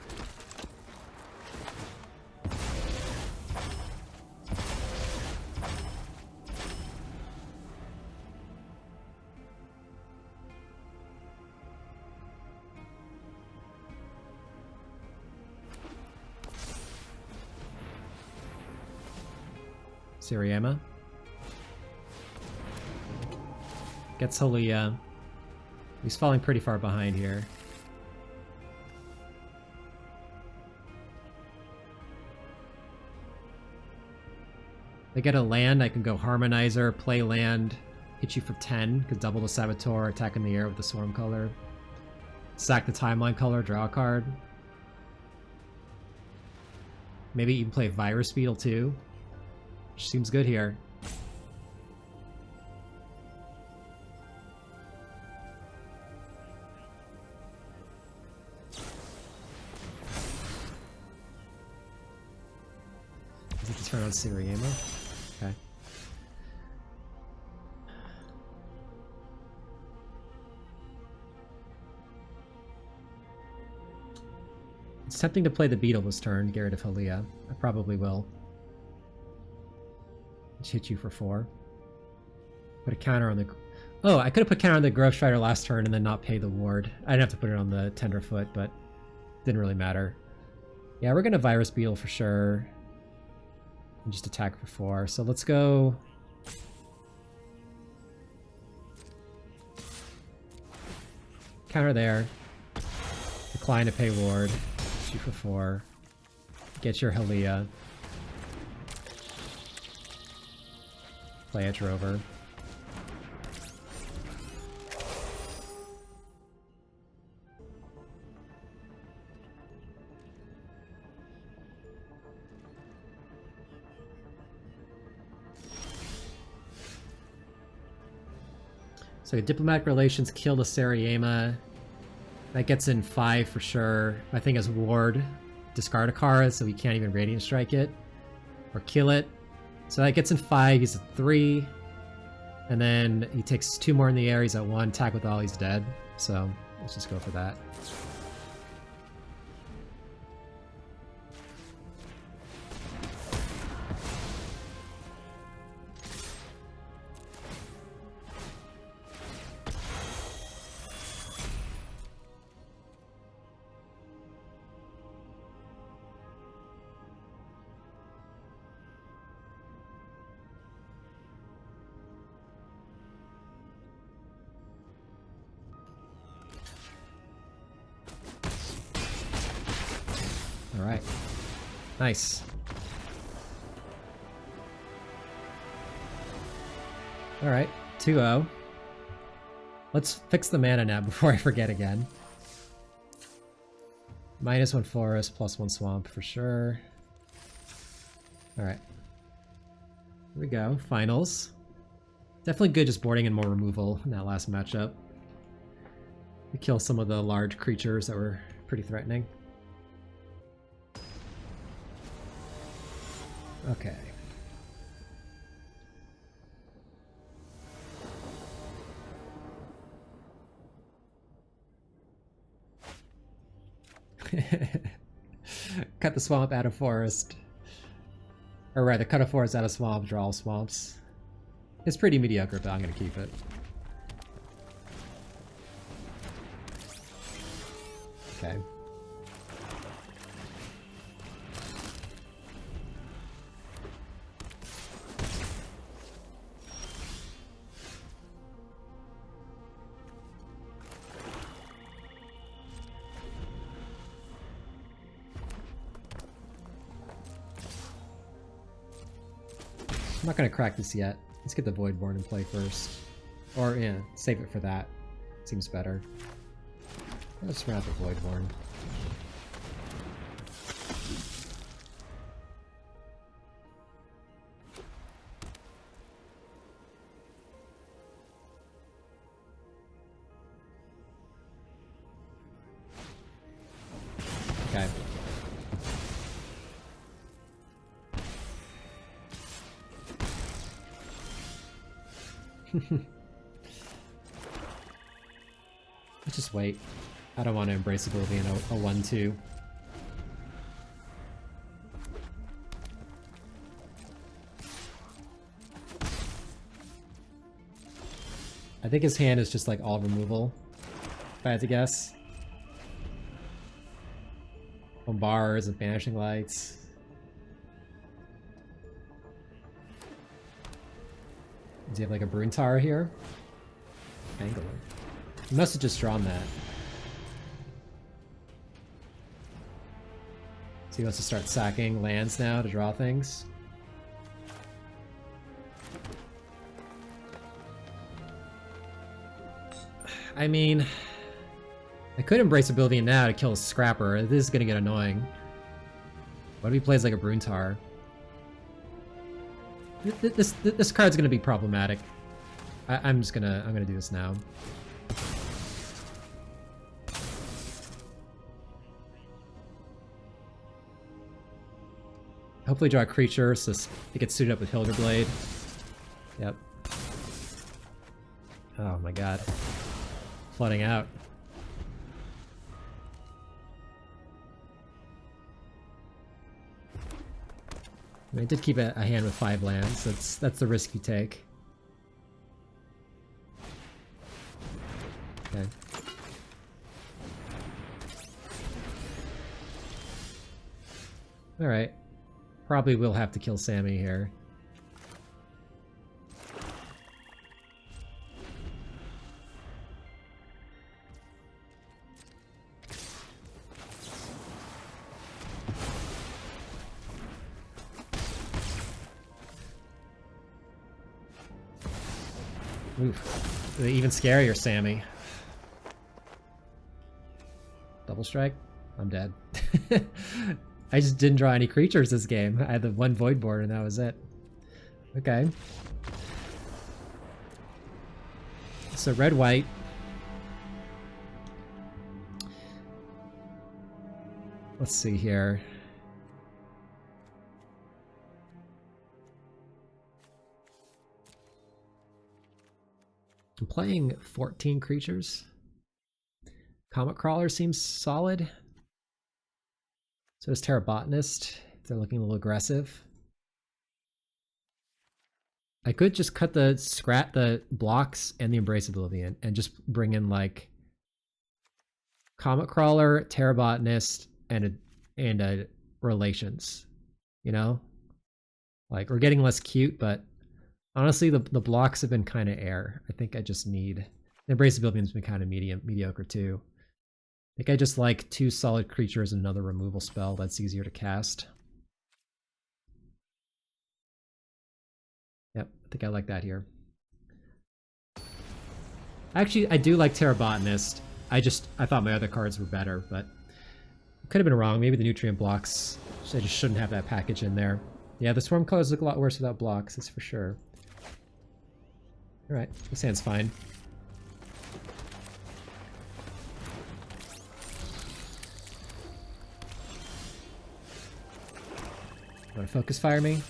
Siriema. Gets Halia. He's falling pretty far behind here. They get a land, I can go Harmonizer, play land, hit you for 10, could double the Saboteur, attack in the air with the Swarm color. Sack the Timeline color, draw a card. Maybe even play Virus Beetle too. Which seems good here. Is it to turn on Siriema? Okay. It's tempting to play the Beetle this turn, get rid of Halia. I probably will. Just hit you for 4. Put a counter on the... Oh, I could have put counter on the Grove Strider last turn and then not pay the ward. I didn't have to put it on the Tenderfoot, but didn't really matter. Yeah, we're going to Virus Beetle for sure. And just attack for 4. So let's go... Counter there. Decline to pay ward. Shoot for 4. Get your Halia. Play a Drover. So Diplomatic Relations, kill the Sariema. That gets in 5 for sure. I think as ward, discard a card so he can't even Radiant Strike it. Or kill it. So that gets in 5, he's at 3. And then he takes 2 more in the air, he's at 1. Attack with all, he's dead. So let's just go for that. Alright. Nice. Alright, 2-0. Let's fix the mana now before I forget again. -1 forest, +1 swamp for sure. Alright. Here we go, finals. Definitely good just boarding in more removal in that last matchup. We kill some of the large creatures that were pretty threatening. Okay. Cut the swamp out of forest. Or rather, cut a forest out of swamp, draw all swamps. It's pretty mediocre, but I'm gonna keep it. Okay. I'm not gonna crack this yet. Let's get the Voidborn in play first. Or, yeah, save it for that. Seems better. Let's run out the Voidborn. Okay. Let's just wait. I don't want to embrace Oblivion a 1-2. I think his hand is just like all removal, if I had to guess. Bombars and Banishing Lights. Do you have like a Bruntar here? Angler. You must have just drawn that. So he wants to start sacking lands now to draw things. I mean, I could embrace Oblivion now to kill a Scrapper. This is gonna get annoying. What if he plays like a Bruntar? This card's gonna be problematic. I'm gonna do this now. Hopefully draw a creature so it gets suited up with Hilderblade. Yep. Oh my god. Flooding out. I mean, I did keep a hand with 5 lands. That's the risk you take. Okay. Alright. Probably will have to kill Sammy here. Oof. Even scarier, Sammy. Double strike? I'm dead. I just didn't draw any creatures this game. I had the 1 void board and that was it. Okay. So red-white. Let's see here. I'm playing 14 creatures. Comet Crawler seems solid. So is Terra Botanist, if they're looking a little aggressive. I could just cut the blocks and the Embrace Oblivion and just bring in like Comet Crawler, Terra Botanist, and a Relations. You know? Like, we're getting less cute, but honestly the blocks have been kind of air. I think I just need... The Embrace Oblivion's been kind of mediocre too. I think I just like 2 solid creatures and another removal spell that's easier to cast. Yep, I think I like that here. Actually, I do like Terra Botanist. I thought my other cards were better, but I could have been wrong. Maybe the nutrient blocks, I just shouldn't have that package in there. Yeah, the Swarm colors look a lot worse without blocks, that's for sure. Alright, this hand's fine. Want to focus fire me?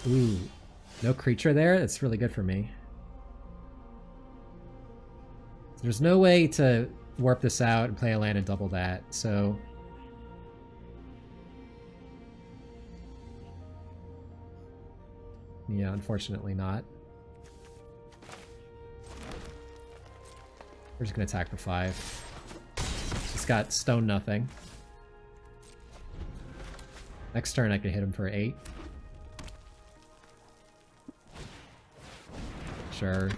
Ooh, no creature there? That's really good for me. There's no way to warp this out and play a land and double that, so... Yeah, unfortunately not. We're just gonna attack for 5. He's got stone nothing. Next turn I can hit him for 8. Sure.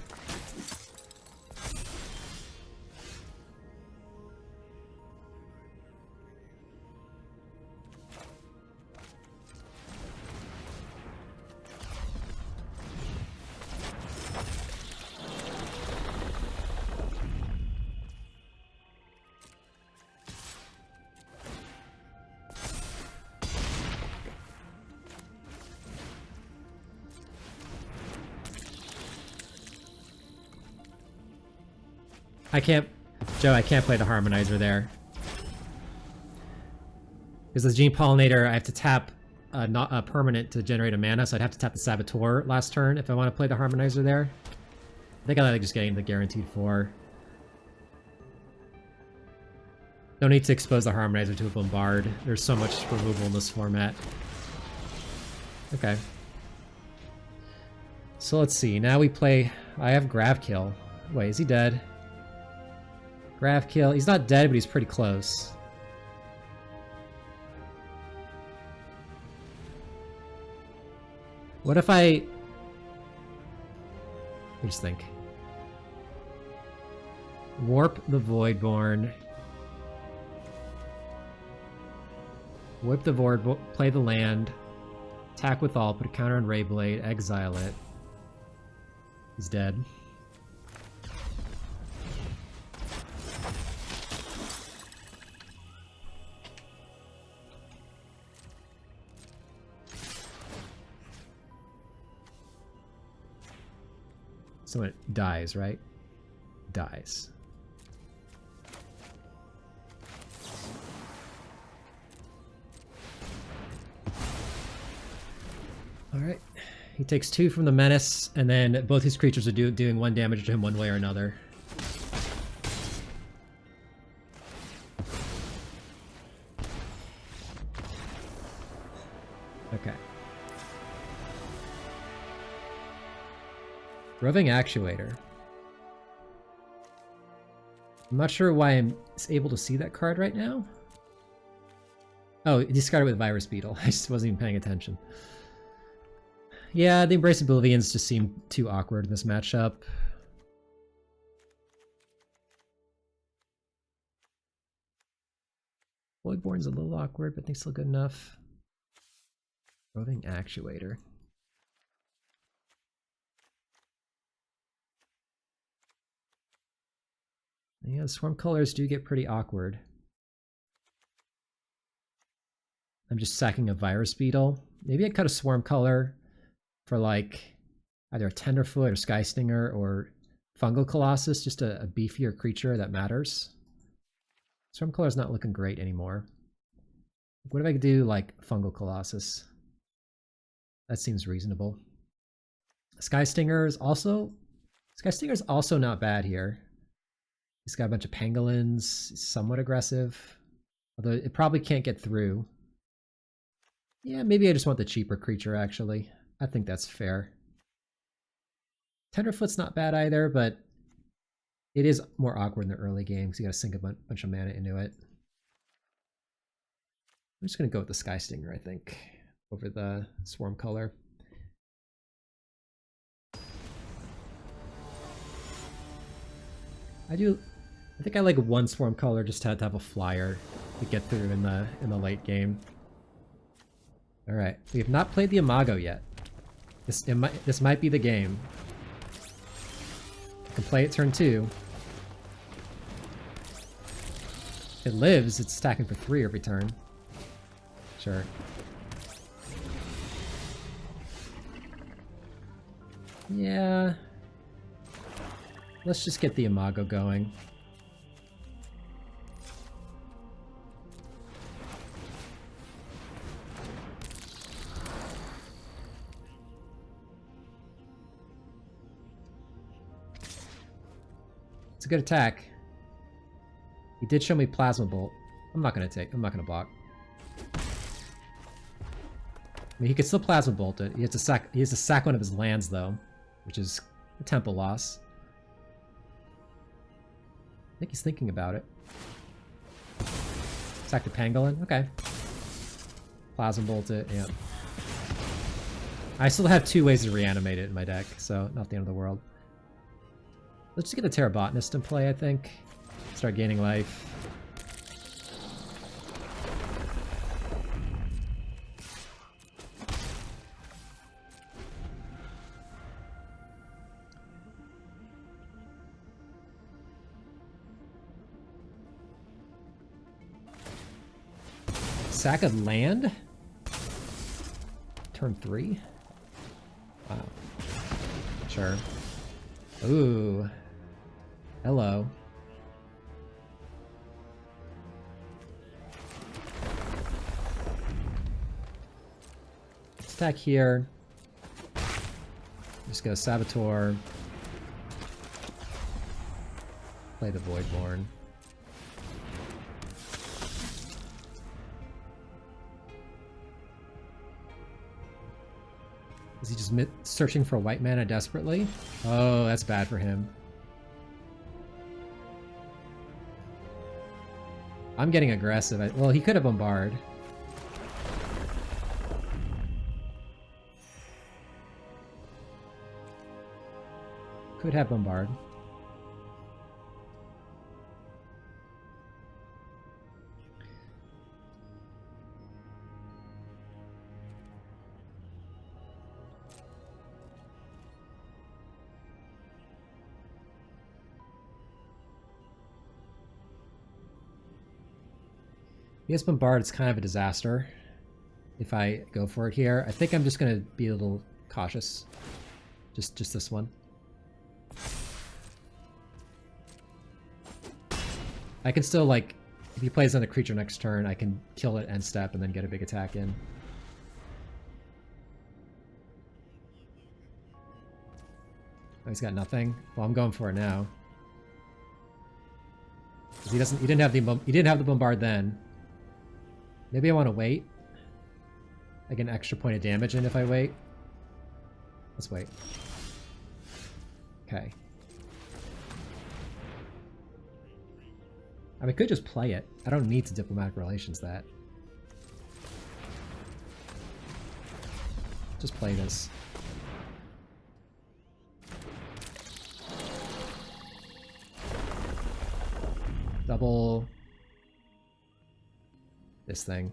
Joe, I can't play the Harmonizer there. Because the Gene Pollinator, I have to tap not a permanent to generate a mana, so I'd have to tap the Saboteur last turn if I want to play the Harmonizer there. I think I like just getting the guaranteed 4. No need to expose the Harmonizer to a Bombard. There's so much removal in this format. Okay. So let's see, now we play... I have Gravkill. Wait, is he dead? Gravkill. He's not dead, but he's pretty close. What if I just think. Warp the Voidborn. Whip the Void, play the land. Attack with all, put a counter on Rayblade, exile it. He's dead. So it dies, right? Dies. Alright. He takes 2 from the Menace, and then both his creatures are doing 1 damage to him one way or another. Okay. Roving Actuator. I'm not sure why I'm able to see that card right now. Oh, he discarded with Virus Beetle. I just wasn't even paying attention. Yeah, the Embrace Oblivions just seem too awkward in this matchup. Voidborn's a little awkward, but I think still good enough. Roving Actuator. Yeah, Swarm colors do get pretty awkward. I'm just sacking a Virus Beetle. Maybe I'd cut a Swarm color for like either a Tenderfoot or Sky Stinger or Fungal Colossus, just a beefier creature that matters. Swarm color's not looking great anymore. What if I could do like Fungal Colossus? That seems reasonable. Sky Stinger's also not bad here. He's got a bunch of pangolins. He's somewhat aggressive. Although it probably can't get through. Yeah, maybe I just want the cheaper creature, actually. I think that's fair. Tenderfoot's not bad either, but it is more awkward in the early game because you gotta sink a bunch of mana into it. I'm just gonna go with the Sky Stinger, I think, over the Swarm color. I think I like one Swarm color just to have a flyer to get through in the late game. All right, we have not played the Imago yet. This might be the game. I can play it turn 2. If it lives, it's stacking for 3 every turn. Sure. Yeah. Let's just get the Imago going. It's a good attack. He did show me Plasma Bolt. I'm not gonna block. I mean, he could still Plasma Bolt it. He has to sack one of his lands though, which is a tempo loss. I think he's thinking about it. Sack the Pangolin? Okay. Plasma Bolt it, yeah. I still have 2 ways to reanimate it in my deck, so not the end of the world. Let's just get a Terrabotanist in play, I think. Start gaining life. Sack of land? Turn 3? Wow. Sure. Ooh. Hello. Let's attack here. Just go Saboteur. Play the Voidborn. Is he just searching for white mana desperately? Oh, that's bad for him. I'm getting aggressive. Well, he could have Bombard. Could have Bombard. Yes, Bombard, it's kind of a disaster if I go for it here. I think I'm just going to be a little cautious. Just this one. I can still, like, if he plays on a creature next turn, I can kill it end step and then get a big attack in. Oh, he's got nothing. Well, I'm going for it now. 'Cause he didn't have the Bombard then. Maybe I want to wait. I get an extra point of damage in if I wait. Let's wait. Okay. I mean, I could just play it. I don't need to diplomatic relations that. Just play this. Double this thing.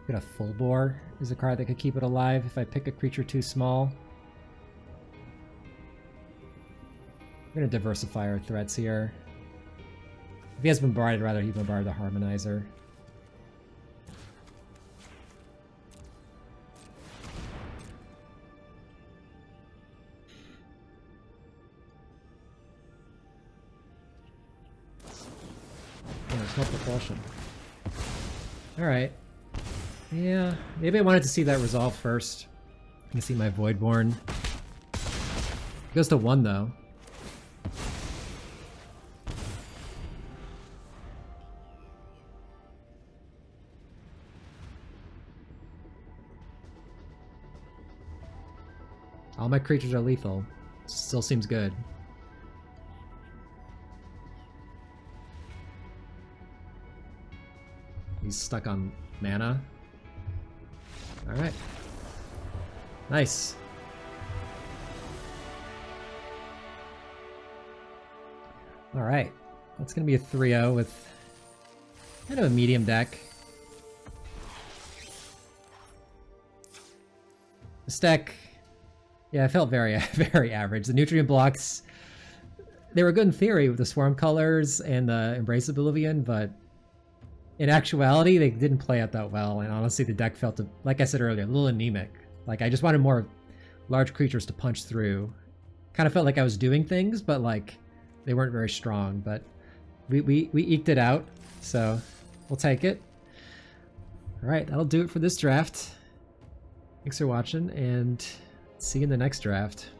Got a Full Bore is a card that could keep it alive if I pick a creature too small. We're gonna diversify our threats here. If he has Bombard, I'd rather he bombard the Harmonizer. Oh, there's no propulsion. Alright. Yeah, maybe I wanted to see that resolve first. You can see my Voidborn. It goes to 1 though. All my creatures are lethal. Still seems good. He's stuck on mana. Alright. Nice. Alright. That's going to be a 3-0 with kind of a medium deck. This deck, yeah, I felt very, very average. The Nutrient blocks, they were good in theory with the Swarm colors and the Embrace Oblivion, but in actuality, they didn't play out that well, and honestly, the deck felt, like I said earlier, a little anemic. Like, I just wanted more large creatures to punch through. Kind of felt like I was doing things, but, like, they weren't very strong. But we eked it out, so we'll take it. Alright, that'll do it for this draft. Thanks for watching, and see you in the next draft.